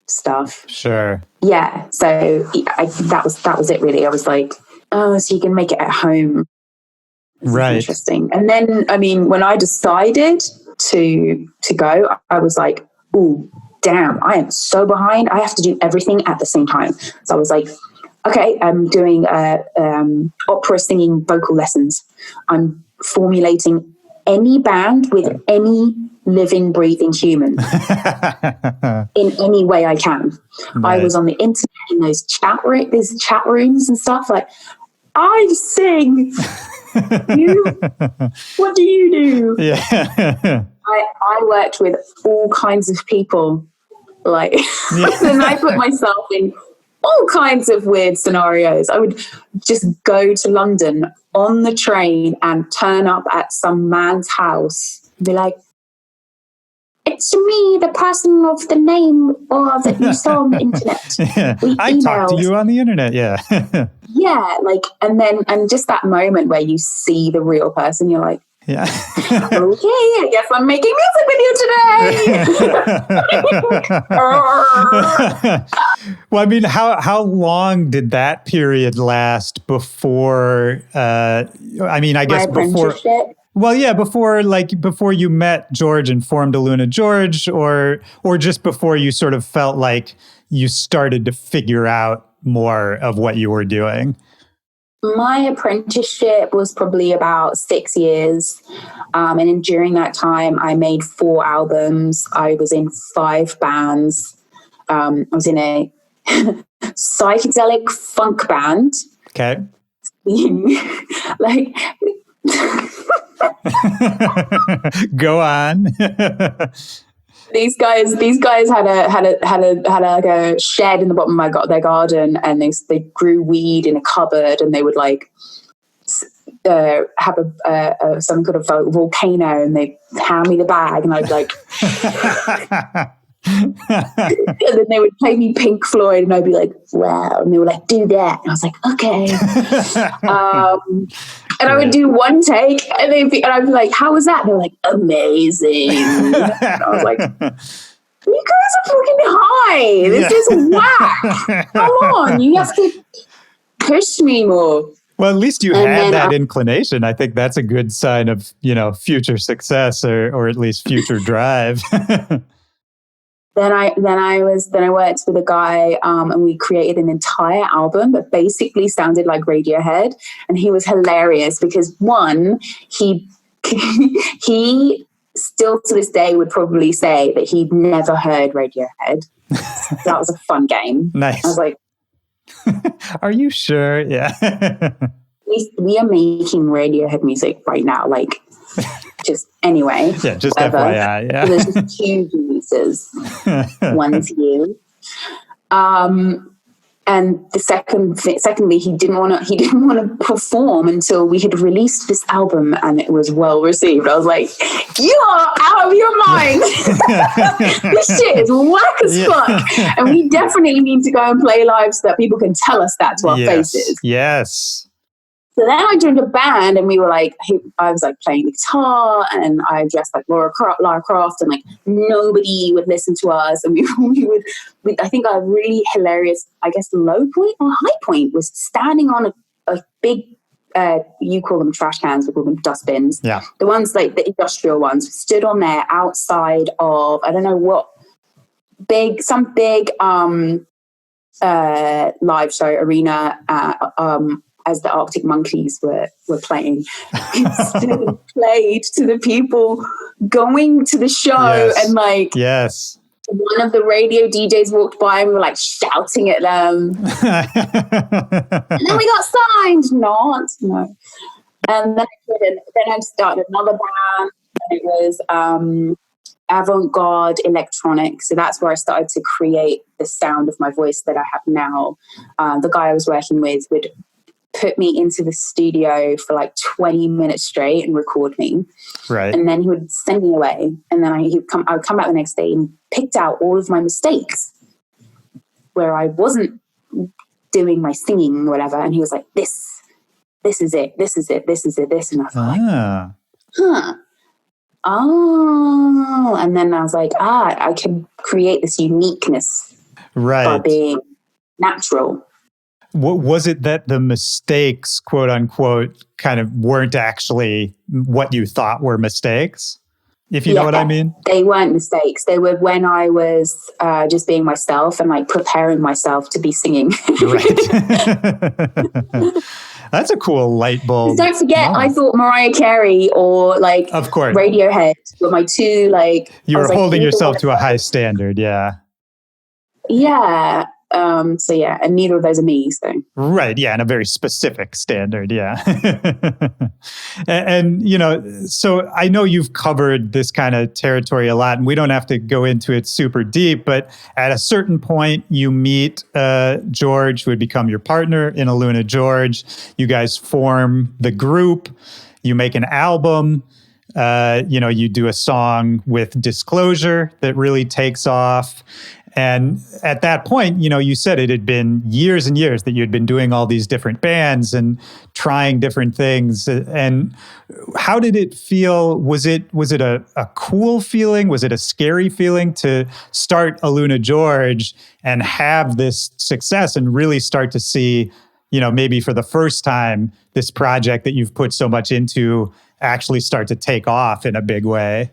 stuff. Sure. Yeah. So that was it really. I was like, oh, so you can make it at home. This right. is interesting. And then, I mean, when I decided to go, I was like, ooh, damn, I am so behind. I have to do everything at the same time. So I was like, okay, I'm doing opera singing vocal lessons. I'm formulating any band with any living, breathing human in any way I can. Right. I was on the internet in those chat rooms and stuff. Like, I sing. What do you do? Yeah. I worked with all kinds of people. Like, and I put myself in all kinds of weird scenarios. I would just go to London on the train and turn up at some man's house and be like, it's me, the person of the name or that you saw on the internet. Yeah. I talked to you on the internet. Yeah. Yeah. Like, and just that moment where you see the real person, you're like, yeah. Okay, I guess I'm making music with you today. Well, I mean, how long did that period last before? I mean, I guess before. Well, yeah, before you met George and formed AlunaGeorge, or just before you sort of felt like you started to figure out more of what you were doing. My apprenticeship was probably about 6 years. And during that time, I made 4 albums. I was in 5 bands. I was in a psychedelic funk band. Okay. Like, go on. These guys had like a shed in the bottom of their garden, and they grew weed in a cupboard, and they would like have some kind of volcano, and they hand me the bag, and I'd like, and then they would play me Pink Floyd, and I'd be like, wow, and they were like, do that, and I was like, okay. And I would do one take, and I'd be like, how was that? And they're like, amazing. And I was like, you guys are fucking high. This is whack. Come on, you have to push me more. Well, at least you had that inclination. I think that's a good sign of, future success or at least future drive. Then I worked with a guy, and we created an entire album that basically sounded like Radiohead, and he was hilarious because one, he still to this day would probably say that he'd never heard Radiohead. So that was a fun game. Nice. I was like, are you sure? Yeah. we are making Radiohead music right now, like. Just anyway. Yeah, just whatever. FYI. Yeah. So there's just 2 releases. One's you. And And secondly, he didn't want to perform until we had released this album and it was well received. I was like, you are out of your mind. This shit is whack as fuck. And we definitely need to go and play live so that people can tell us that to our faces. Yes. So then I joined a band and we were like, I was like playing the guitar and I dressed like Lara Croft and like nobody would listen to us. And I think a really hilarious, I guess, low point or high point was standing on a big, you call them trash cans, we call them dustbins. Yeah. The ones like the industrial ones stood on there outside of, I don't know what, some big live show arena as the Arctic Monkeys were playing. Still played to the people going to the show and like one of the radio DJs walked by and we were like shouting at them. And then we got signed. No. And then I started another band and it was avant-garde electronic. So that's where I started to create the sound of my voice that I have now. The guy I was working with would put me into the studio for like 20 minutes straight and record me. Right. And then he would send me away. And then I would come back the next day and picked out all of my mistakes where I wasn't doing my singing or whatever. And he was like, this is it. And I was like, oh. And then I was like, I can create this uniqueness by being natural. Was it that the mistakes, quote unquote, kind of weren't actually what you thought were mistakes? If you know what I mean? They weren't mistakes. They were when I was just being myself and like preparing myself to be singing. Right. That's a cool light bulb. Don't forget, I thought Mariah Carey or like of course Radiohead were my two like. You were holding yourself to a high standard, yeah. Yeah. So yeah, and neither of those are me. So right, yeah, and a very specific standard, yeah. and you know, so I know you've covered this kind of territory a lot, and we don't have to go into it super deep. But at a certain point, you meet George, who would become your partner in AlunaGeorge. You guys form the group. You make an album. You do a song with Disclosure that really takes off. And at that point, you said it had been years and years that you had been doing all these different bands and trying different things. And how did it feel? Was it a cool feeling? Was it a scary feeling to start AlunaGeorge and have this success and really start to see, maybe for the first time, this project that you've put so much into actually start to take off in a big way?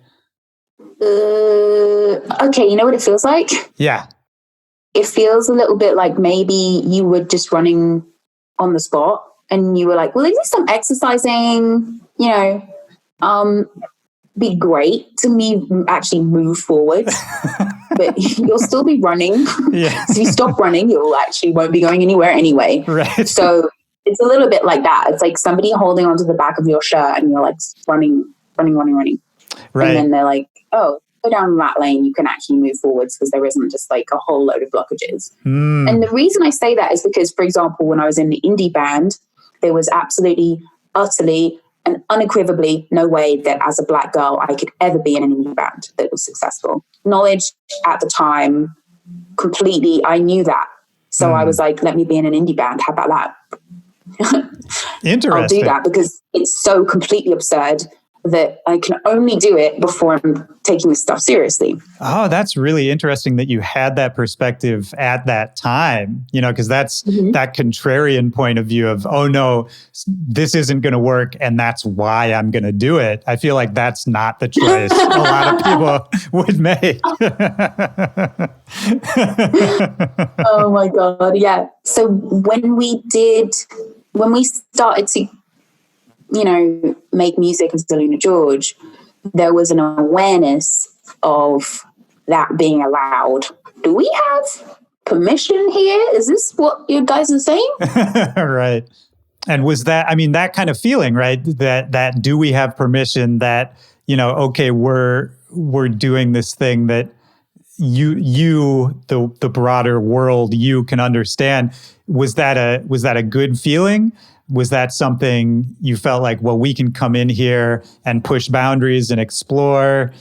Okay, you know what it feels like? Yeah. It feels a little bit like maybe you were just running on the spot and you were like, well, do some exercising, be great to actually move forward. But you'll still be running. Yeah. So if you stop running, you actually won't be going anywhere anyway. Right. So it's a little bit like that. It's like somebody holding onto the back of your shirt and you're like running. Right. And then they're like, oh, go down that lane, you can actually move forwards because there isn't just like a whole load of blockages. And the reason I say that is because, for example, when I was in the indie band, there was absolutely, utterly, and unequivocally no way that as a Black girl I could ever be in an indie band that was successful. Knowledge at the time, completely, I knew that. So I was like, let me be in an indie band. How about that? Interesting. I'll do that because it's so completely absurd that I can only do it before I'm taking this stuff seriously. Oh, that's really interesting that you had that perspective at that time, because that's that contrarian point of view of, oh no, this isn't going to work and that's why I'm going to do it. I feel like that's not the choice a lot of people would make. Oh my God. Yeah. So when we started to make music as AlunaGeorge, there was an awareness of that being allowed. Do we have permission here? Is this what you guys are saying? Right. And was that, that kind of feeling, right? That do we have permission that, okay, we're doing this thing that, the broader world you can understand. Was that a good feeling? Was that something you felt like, well, we can come in here and push boundaries and explore?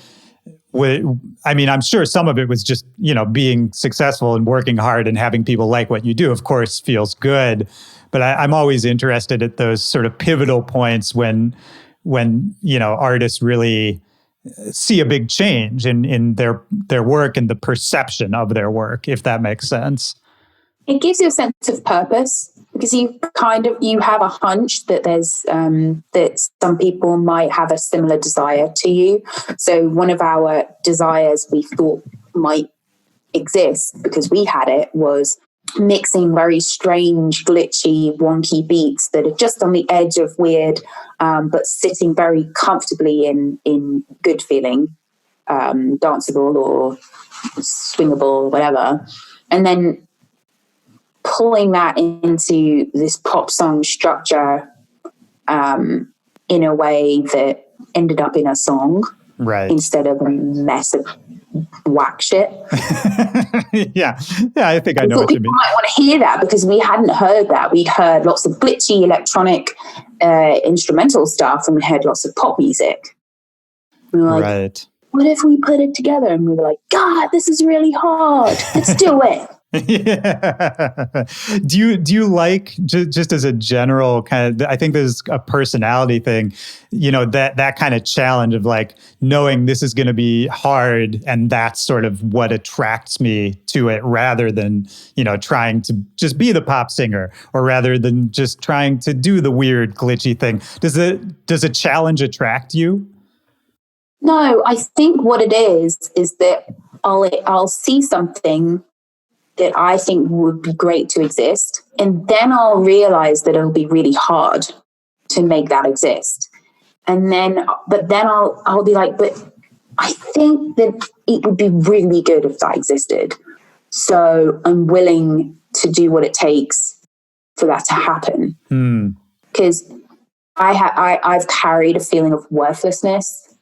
I mean, I'm sure some of it was just, being successful and working hard and having people like what you do, of course, feels good. But I'm always interested at those sort of pivotal points when artists really see a big change in their work and the perception of their work, if that makes sense. It gives you a sense of purpose, because you have a hunch that there's that some people might have a similar desire to you. So one of our desires we thought might exist, because we had it, was mixing very strange, glitchy, wonky beats that are just on the edge of weird, but sitting very comfortably in good feeling, danceable or swingable or whatever, and then pulling that into this pop song structure in a way that ended up in a song, right, instead of a mess of whack shit. yeah, I think I know what you mean. Might want to hear that, because we hadn't heard that. We'd heard lots of glitchy electronic instrumental stuff, and we heard lots of pop music. We were like, right, what if we put it together? And we were like, God, this is really hard. Let's do it. Yeah. Do you like, just as a general kind of, I think there's a personality thing, that kind of challenge of like knowing this is going to be hard, and that's sort of what attracts me to it, rather than, trying to just be the pop singer, or rather than just trying to do the weird glitchy thing. Does a challenge attract you? No, I think what it is that I'll see something that I think would be great to exist, and then I'll realize that it'll be really hard to make that exist. And then, but then I'll be like, but I think that it would be really good if that existed. So I'm willing to do what it takes for that to happen. Because I've carried a feeling of worthlessness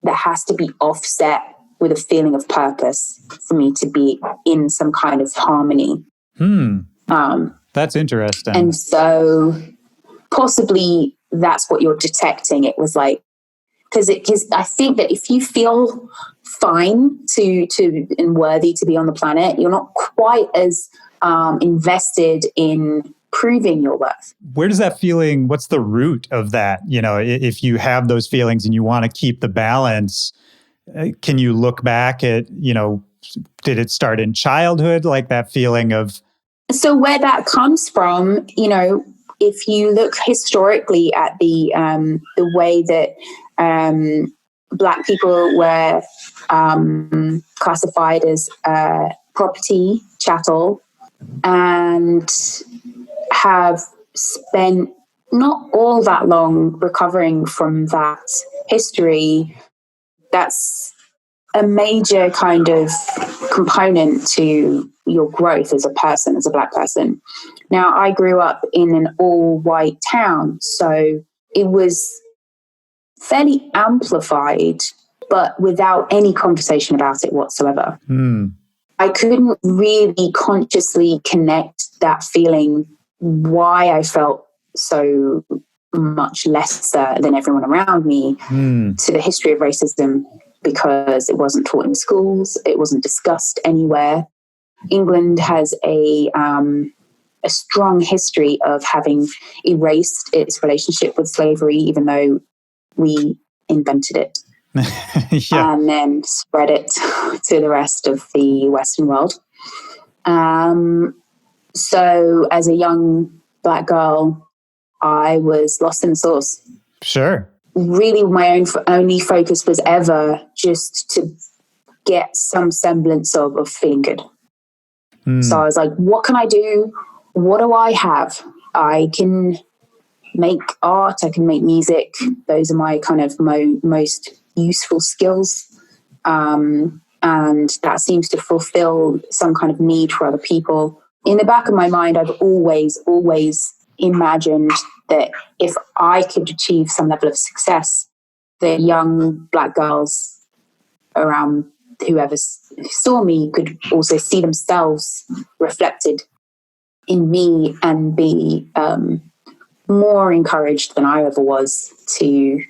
that has to be offset with a feeling of purpose for me to be in some kind of harmony. That's interesting. And so possibly that's what you're detecting. It was like, because I think that if you feel fine to and worthy to be on the planet, you're not quite as invested in proving your worth. Where does that feeling, what's the root of that? If you have those feelings and you want to keep the balance, can you look back at, did it start in childhood, like that feeling of? So where that comes from, if you look historically at the way that Black people were classified as property, chattel, and have spent not all that long recovering from that history, that's a major kind of component to your growth as a person, as a Black person. Now, I grew up in an all-white town, so it was fairly amplified, but without any conversation about it whatsoever. I couldn't really consciously connect that feeling, why I felt so much lesser than everyone around me, to the history of racism, because it wasn't taught in schools, it wasn't discussed anywhere. England has a strong history of having erased its relationship with slavery, even though we invented it. Yeah. And then spread it to the rest of the Western world. So as a young Black girl, I was lost in the sauce. Sure. Really, my only focus was ever just to get some semblance of feeling good. So I was like, what can I do? What do I have? I can make art, I can make music. Those are my kind of most useful skills. And that seems to fulfill some kind of need for other people. In the back of my mind, I've always imagined that if I could achieve some level of success, that young Black girls around whoever saw me could also see themselves reflected in me and be more encouraged than I ever was to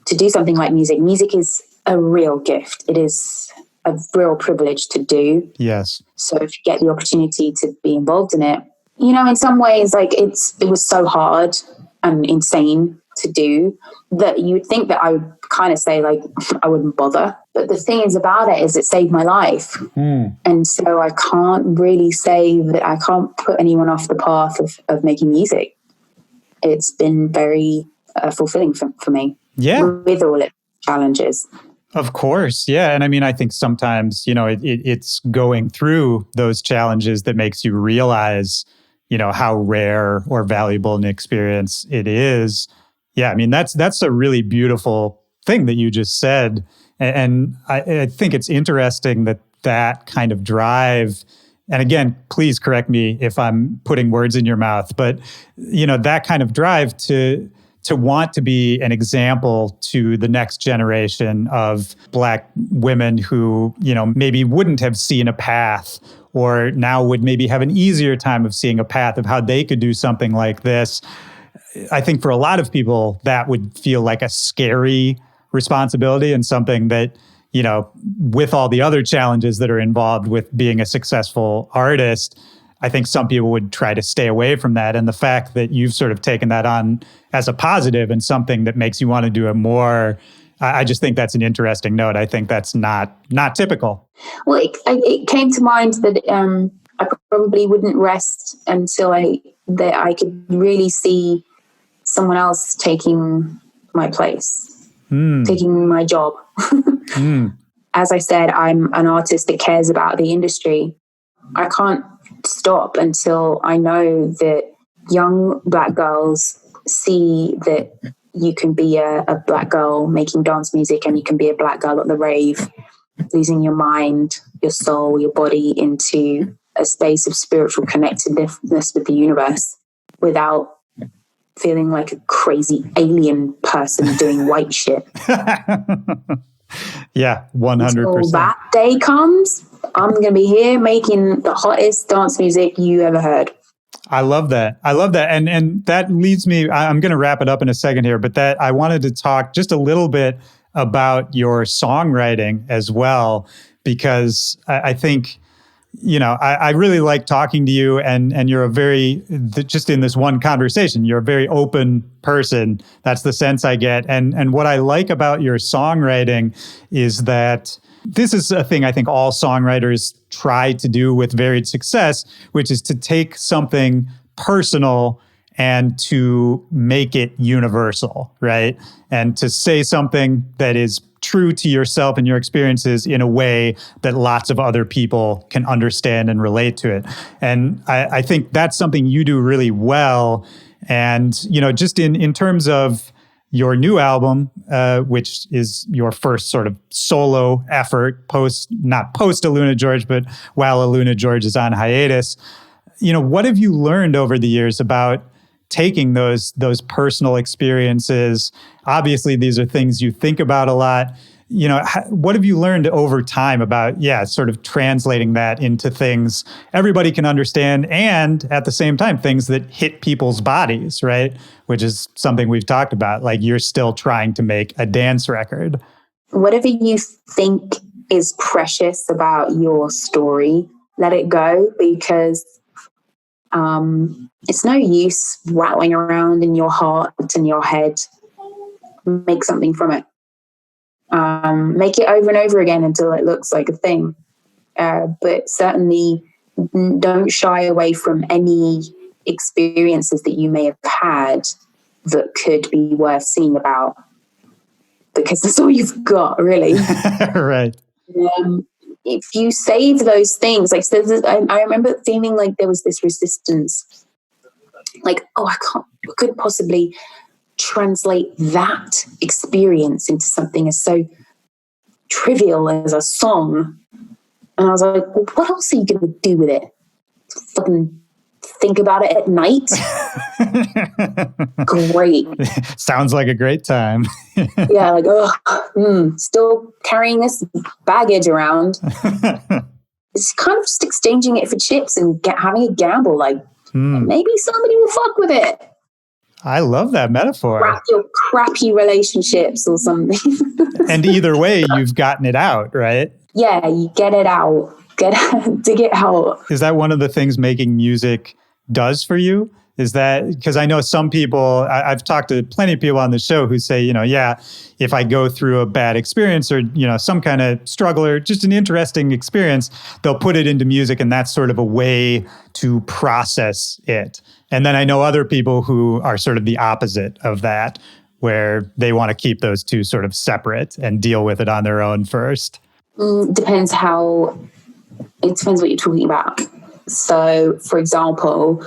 do something like music. Music is a real gift. It is a real privilege to do. Yes. So if you get the opportunity to be involved in it, you know, in some ways, like it was so hard and insane to do that you would think that I would kind of say like, I wouldn't bother. But the thing is about it is it saved my life. And so I can't really say that I can't put anyone off the path of making music. It's been very fulfilling for me. Yeah. With all its challenges. Of course. Yeah. And I mean, I think sometimes, you know, it's going through those challenges that makes you realize, you know, how rare or valuable an experience it is. Yeah. I mean, that's a really beautiful thing that you just said. And I think it's interesting that kind of drive, and again, please correct me if I'm putting words in your mouth, but, you know, that kind of drive to want to be an example to the next generation of Black women who, you know, maybe wouldn't have seen a path, or now would maybe have an easier time of seeing a path of how they could do something like this. I think for a lot of people, that would feel like a scary responsibility and something that, you know, with all the other challenges that are involved with being a successful artist, I think some people would try to stay away from that. And the fact that you've sort of taken that on as a positive and something that makes you want to do it more, I just think that's an interesting note. I think that's not typical. Well, it came to mind that I probably wouldn't rest until I could really see someone else taking my place, taking my job. As I said, I'm an artist that cares about the industry. I can't stop until I know that young Black girls see that you can be a Black girl making dance music, and you can be a Black girl at the rave, losing your mind, your soul, your body into a space of spiritual connectedness with the universe without feeling like a crazy alien person doing white shit. Yeah, 100%. Until that day comes, I'm going to be here making the hottest dance music you ever heard. I love that. And that leads me, I'm going to wrap it up in a second here, but that I wanted to talk just a little bit about your songwriting as well, because I think, you know, I really like talking to you, and you're just in this one conversation, you're a very open person. That's the sense I get. And what I like about your songwriting is that this is a thing I think all songwriters try to do with varied success, which is to take something personal and to make it universal, right? And to say something that is true to yourself and your experiences in a way that lots of other people can understand and relate to it. And I think that's something you do really well. And, you know, just in terms of your new album, which is your first sort of solo effort, not post AlunaGeorge, but while AlunaGeorge is on hiatus, you know, what have you learned over the years about taking those personal experiences? Obviously, these are things you think about a lot. You know, what have you learned over time about, sort of translating that into things everybody can understand, and at the same time, things that hit people's bodies, right? Which is something we've talked about. Like, you're still trying to make a dance record. Whatever you think is precious about your story, let it go, because it's no use rattling around in your heart and your head. Make something from it. Make it over and over again until it looks like a thing. But certainly don't shy away from any experiences that you may have had that could be worth singing about, because that's all you've got, really. Right. If you save those things, like, so I remember feeling like there was this resistance, like, I couldn't possibly translate that experience into something as so trivial as a song. And I was like, well, what else are you going to do with it? Fucking think about it at night. Great. Sounds like a great time. Yeah, like, still carrying this baggage around. It's kind of just exchanging it for chips and having a gamble. Like, maybe somebody will fuck with it. I love that metaphor. Wrap your crappy relationships or something. And either way, you've gotten it out, right? Yeah, you get it out. Dig it out. Is that one of the things making music does for you? Is that, because I know some people, I've talked to plenty of people on the show who say, if I go through a bad experience or, some kind of struggle or just an interesting experience, they'll put it into music, and that's sort of a way to process it. And then I know other people who are sort of the opposite of that, where they want to keep those two sort of separate and deal with it on their own first. Depends what you're talking about. So, for example,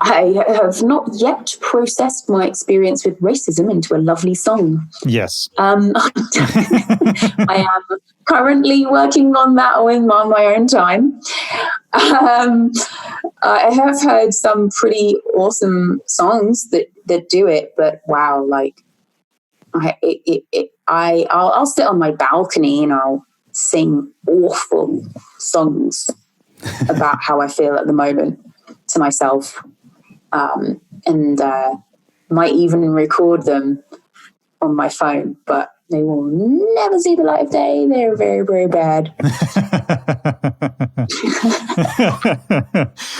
I have not yet processed my experience with racism into a lovely song. Yes. I am currently working on that on my own time. I have heard some pretty awesome songs that do it, but wow, like I'll sit on my balcony and I'll sing awful songs about how I feel at the moment to myself. And might even record them on my phone, but they will never see the light of day. They're very, very bad.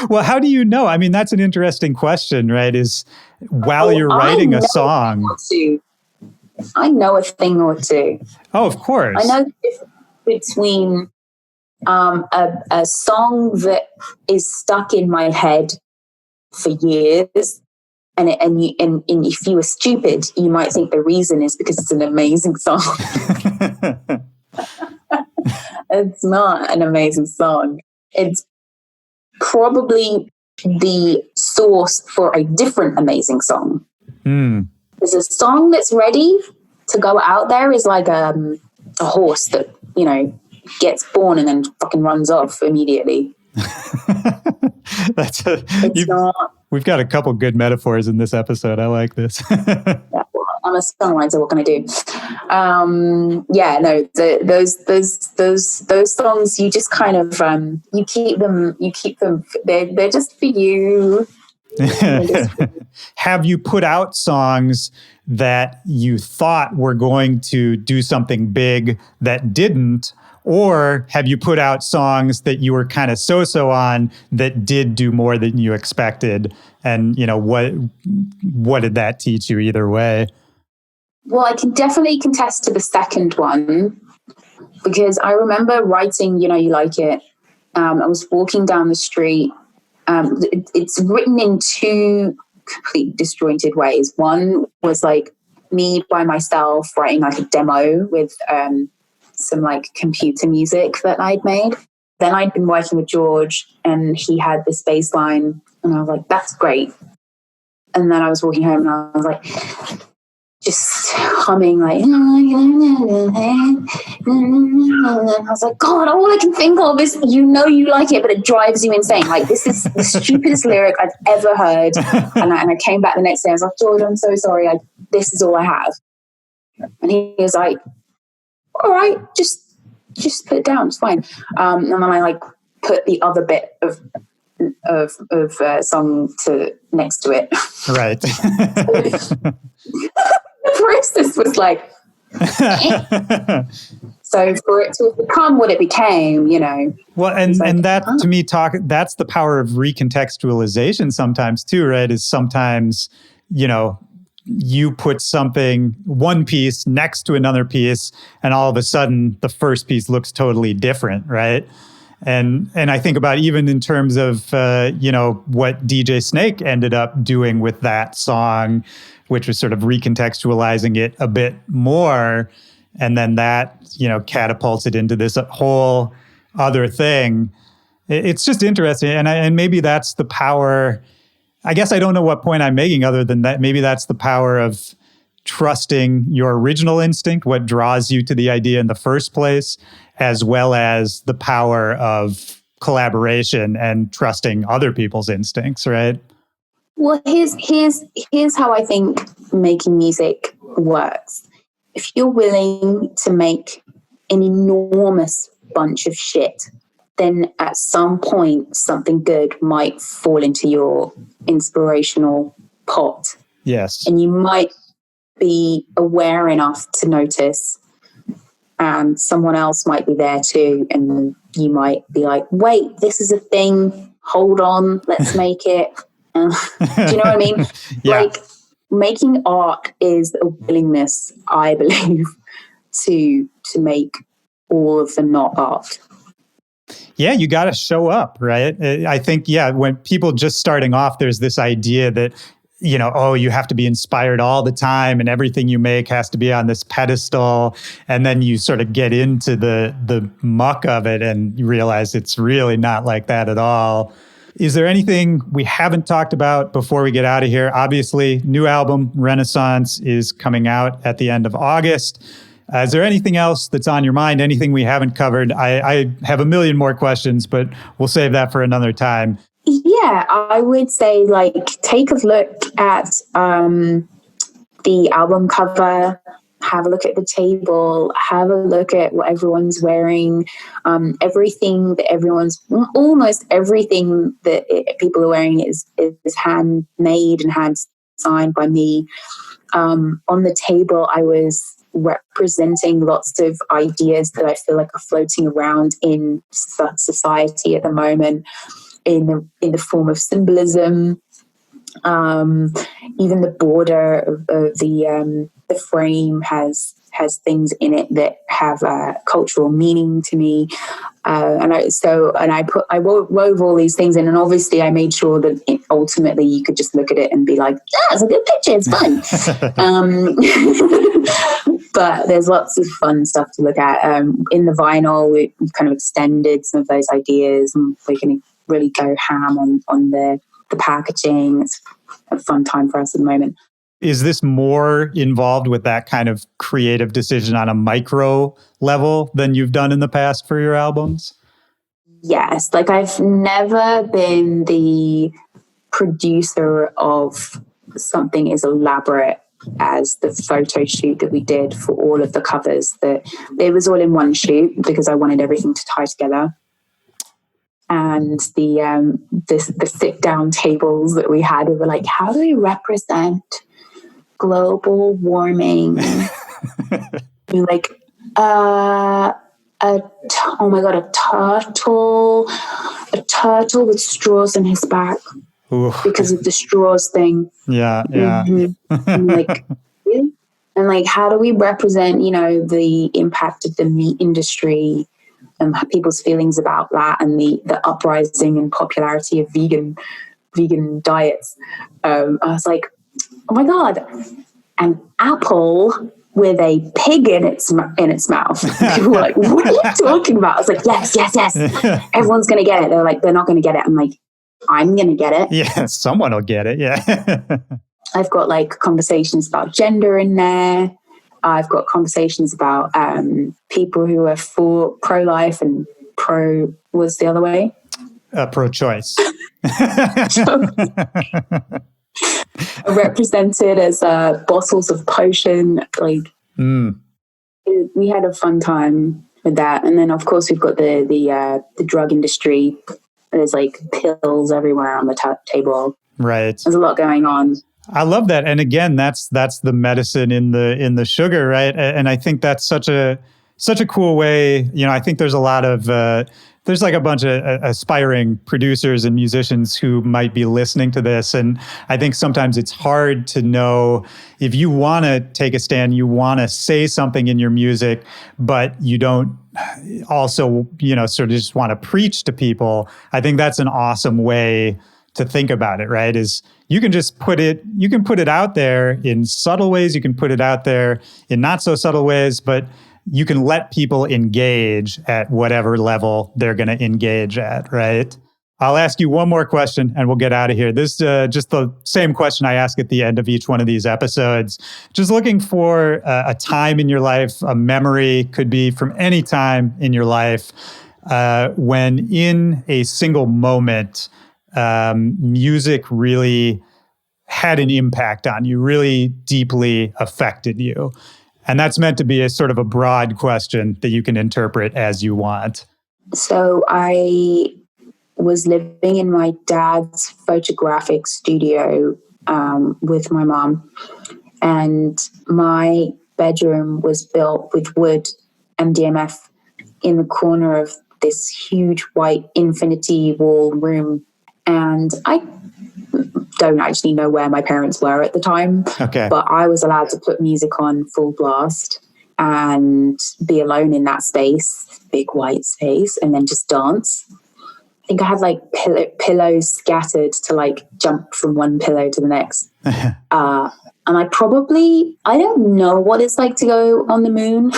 Well, how do you know? I mean, that's an interesting question, right? Is while you're writing a song. I know a thing or two. Oh, of course. I know the difference between a song that is stuck in my head for years, and if you were stupid, you might think the reason is because it's an amazing song. It's not an amazing song. It's probably the source for a different amazing song. There's a song that's ready to go out there is like a horse that, gets born and then fucking runs off immediately. We've got a couple good metaphors in this episode. I like this. Yeah, well, I'm a songwriter. What can I do? Those songs, you just kind of you keep them. They're just for you. Have you put out songs that you thought were going to do something big that didn't? Or have you put out songs that you were kind of so-so on that did do more than you expected? And, what did that teach you either way? Well, I can definitely contest to the second one, because I remember writing, You Like It. I was walking down the street. It's written in two complete disjointed ways. One was like me by myself writing like a demo with some like computer music that I'd made. Then I'd been working with George and he had this bass line and I was like, that's great. And then I was walking home and I was like, just humming like, and I was like, God, all I can think of is, you like it, but it drives you insane. Like, this is the stupidest lyric I've ever heard. And I came back the next day, I was like, George, I'm so sorry. This is all I have. And he was like, all right, just put it down. It's fine. And then I like put the other bit of song next to it. Right. The process was like, so for it to become what it became, Well, and that to me that's the power of recontextualization sometimes too, right? Is sometimes, you put one piece next to another piece and all of a sudden the first piece looks totally different, right? And I think about even in terms of, what DJ Snake ended up doing with that song, which was sort of recontextualizing it a bit more. And then that, catapults it into this whole other thing. It's just interesting. And maybe that's the power. I guess I don't know what point I'm making other than that. Maybe that's the power of trusting your original instinct, what draws you to the idea in the first place, as well as the power of collaboration and trusting other people's instincts, right? Well, here's how I think making music works. If you're willing to make an enormous bunch of shit, then at some point something good might fall into your inspirational pot. Yes. And you might be aware enough to notice, and someone else might be there too, and you might be like, wait, this is a thing, hold on, let's make it. Do you know what I mean? Yeah. Like, making art is a willingness, I believe, to make all of the not art. Yeah, you got to show up, right? I think, when people just starting off, there's this idea that, you have to be inspired all the time and everything you make has to be on this pedestal. And then you sort of get into the muck of it and you realize it's really not like that at all. Is there anything we haven't talked about before we get out of here? Obviously, new album, Renaissance, is coming out at the end of August. Is there anything else that's on your mind? Anything we haven't covered? I have a million more questions, but we'll save that for another time. Yeah, I would say, take a look at the album cover, have a look at the table, have a look at what everyone's wearing, almost everything that people are wearing is handmade and hand signed by me. On the table, I was representing lots of ideas that I feel like are floating around in society at the moment, in the form of symbolism. Even the border of the frame has things in it that have cultural meaning to me, and I wove all these things in, and obviously I made sure that ultimately you could just look at it and be like, it's a good picture, it's fun. But there's lots of fun stuff to look at. In the vinyl, we've kind of extended some of those ideas, and we're going to really go ham on the packaging. It's a fun time for us at the moment. Is this more involved with that kind of creative decision on a micro level than you've done in the past for your albums? Yes. I've never been the producer of something as elaborate as the photo shoot that we did for all of the covers. That it was all in one shoot because I wanted everything to tie together. And the sit down tables that we had, we were like, how do we represent global warming? You're like, oh my God, a turtle with straws in his back. Ooh. Because of the straws thing. Yeah. Mm-hmm. I'm like, really? And how do we represent, the impact of the meat industry and people's feelings about that, and the uprising and popularity of vegan diets? I was like, oh my God, an apple with a pig in its mouth. People were like, what are you talking about? I was like, yes. Everyone's going to get it. They're like, they're not going to get it. I'm like, I'm going to get it. Yeah, someone will get it. Yeah. I've got conversations about gender in there. I've got conversations about people who are for pro-life and was the other way? Pro-choice. Represented as bottles of potion. We had a fun time with that. And then, of course, we've got the drug industry. There's pills everywhere on the table. Right. There's a lot going on. I love that. And again, that's the medicine in the sugar, right? And I think that's such a cool way. I think there's a lot of there's a bunch of aspiring producers and musicians who might be listening to this. And I think sometimes it's hard to know if you want to take a stand, you want to say something in your music, but you don't also, sort of just want to preach to people. I think that's an awesome way to think about it, right? Is you can just put it out there in subtle ways. You can put it out there in not so subtle ways, but you can let people engage at whatever level they're going to engage at, right? I'll ask you one more question and we'll get out of here. This is just the same question I ask at the end of each one of these episodes. Just looking for a time in your life, a memory, could be from any time in your life, when in a single moment, music really had an impact on you, really deeply affected you? And that's meant to be a sort of a broad question that you can interpret as you want. So I was living in my dad's photographic studio with my mom, and my bedroom was built with wood and DMF in the corner of this huge white infinity wall room. And I don't actually know where my parents were at the time, but I was allowed to put music on full blast and be alone in that space, big white space, and then just dance. I think I had like pillows scattered to like jump from one pillow to the next. And I don't know what it's like to go on the moon.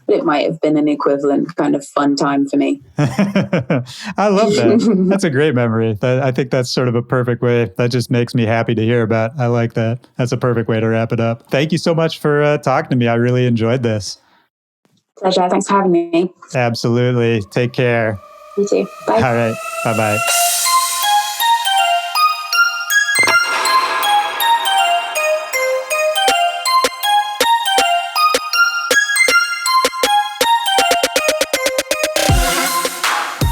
It might have been an equivalent kind of fun time for me. I love that. That's a great memory. I think that's sort of a perfect way. That just makes me happy to hear about. I like that. That's a perfect way to wrap it up. Thank you so much for talking to me. I really enjoyed this. Pleasure. Thanks for having me. Absolutely. Take care. You too. Bye. All right. Bye-bye.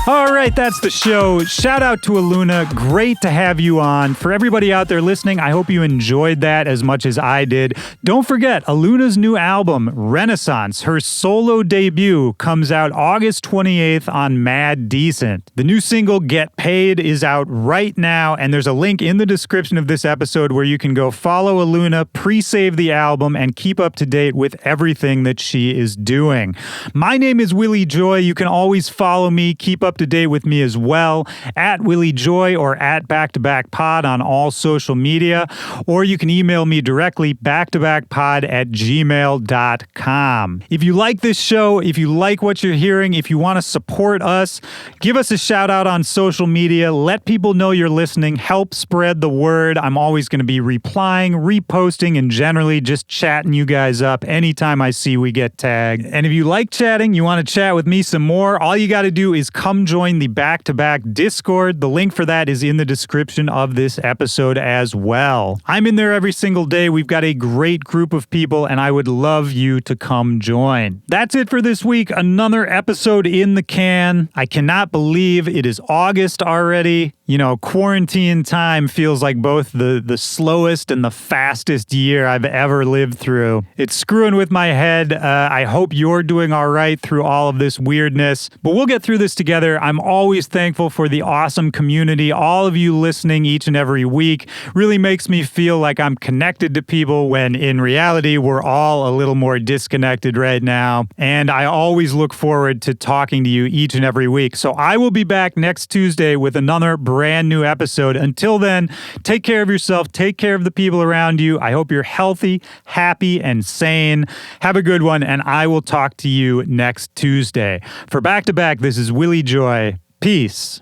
All right, that's the show. Shout out to Aluna. Great to have you on. For everybody out there listening, I hope you enjoyed that as much as I did. Don't forget, Aluna's new album, Renaissance, her solo debut, comes out August 28th on Mad Decent. The new single, Get Paid, is out right now, and there's a link in the description of this episode where you can go follow Aluna, pre-save the album, and keep up to date with everything that she is doing. My name is Willy Joy. You can always follow me, keep up to date with me as well, at Willy Joy or at Back to Back Pod on all social media, or you can email me directly, backtobackpod@gmail.com. If you like this show, if you like what you're hearing, if you want to support us, give us a shout out on social media, let people know you're listening, help spread the word. I'm always going to be replying, reposting, and generally just chatting you guys up anytime I see we get tagged. And if you like chatting, you want to chat with me some more, all you got to do is come join the Back to Back Discord. The link for that is in the description of this episode as well. I'm in there every single day. We've got a great group of people, and I would love you to come join. That's it for this week. Another episode in the can. I cannot believe it is August already. You know, quarantine time feels like both the slowest and the fastest year I've ever lived through. It's screwing with my head. I hope you're doing all right through all of this weirdness, but we'll get through this together. I'm always thankful for the awesome community. All of you listening each and every week really makes me feel like I'm connected to people when in reality, we're all a little more disconnected right now. And I always look forward to talking to you each and every week. So I will be back next Tuesday with another brand new episode. Until then, take care of yourself, take care of the people around you. I hope you're healthy, happy, and sane. Have a good one, and I will talk to you next Tuesday. For Back to Back, this is Willy Joy. Peace.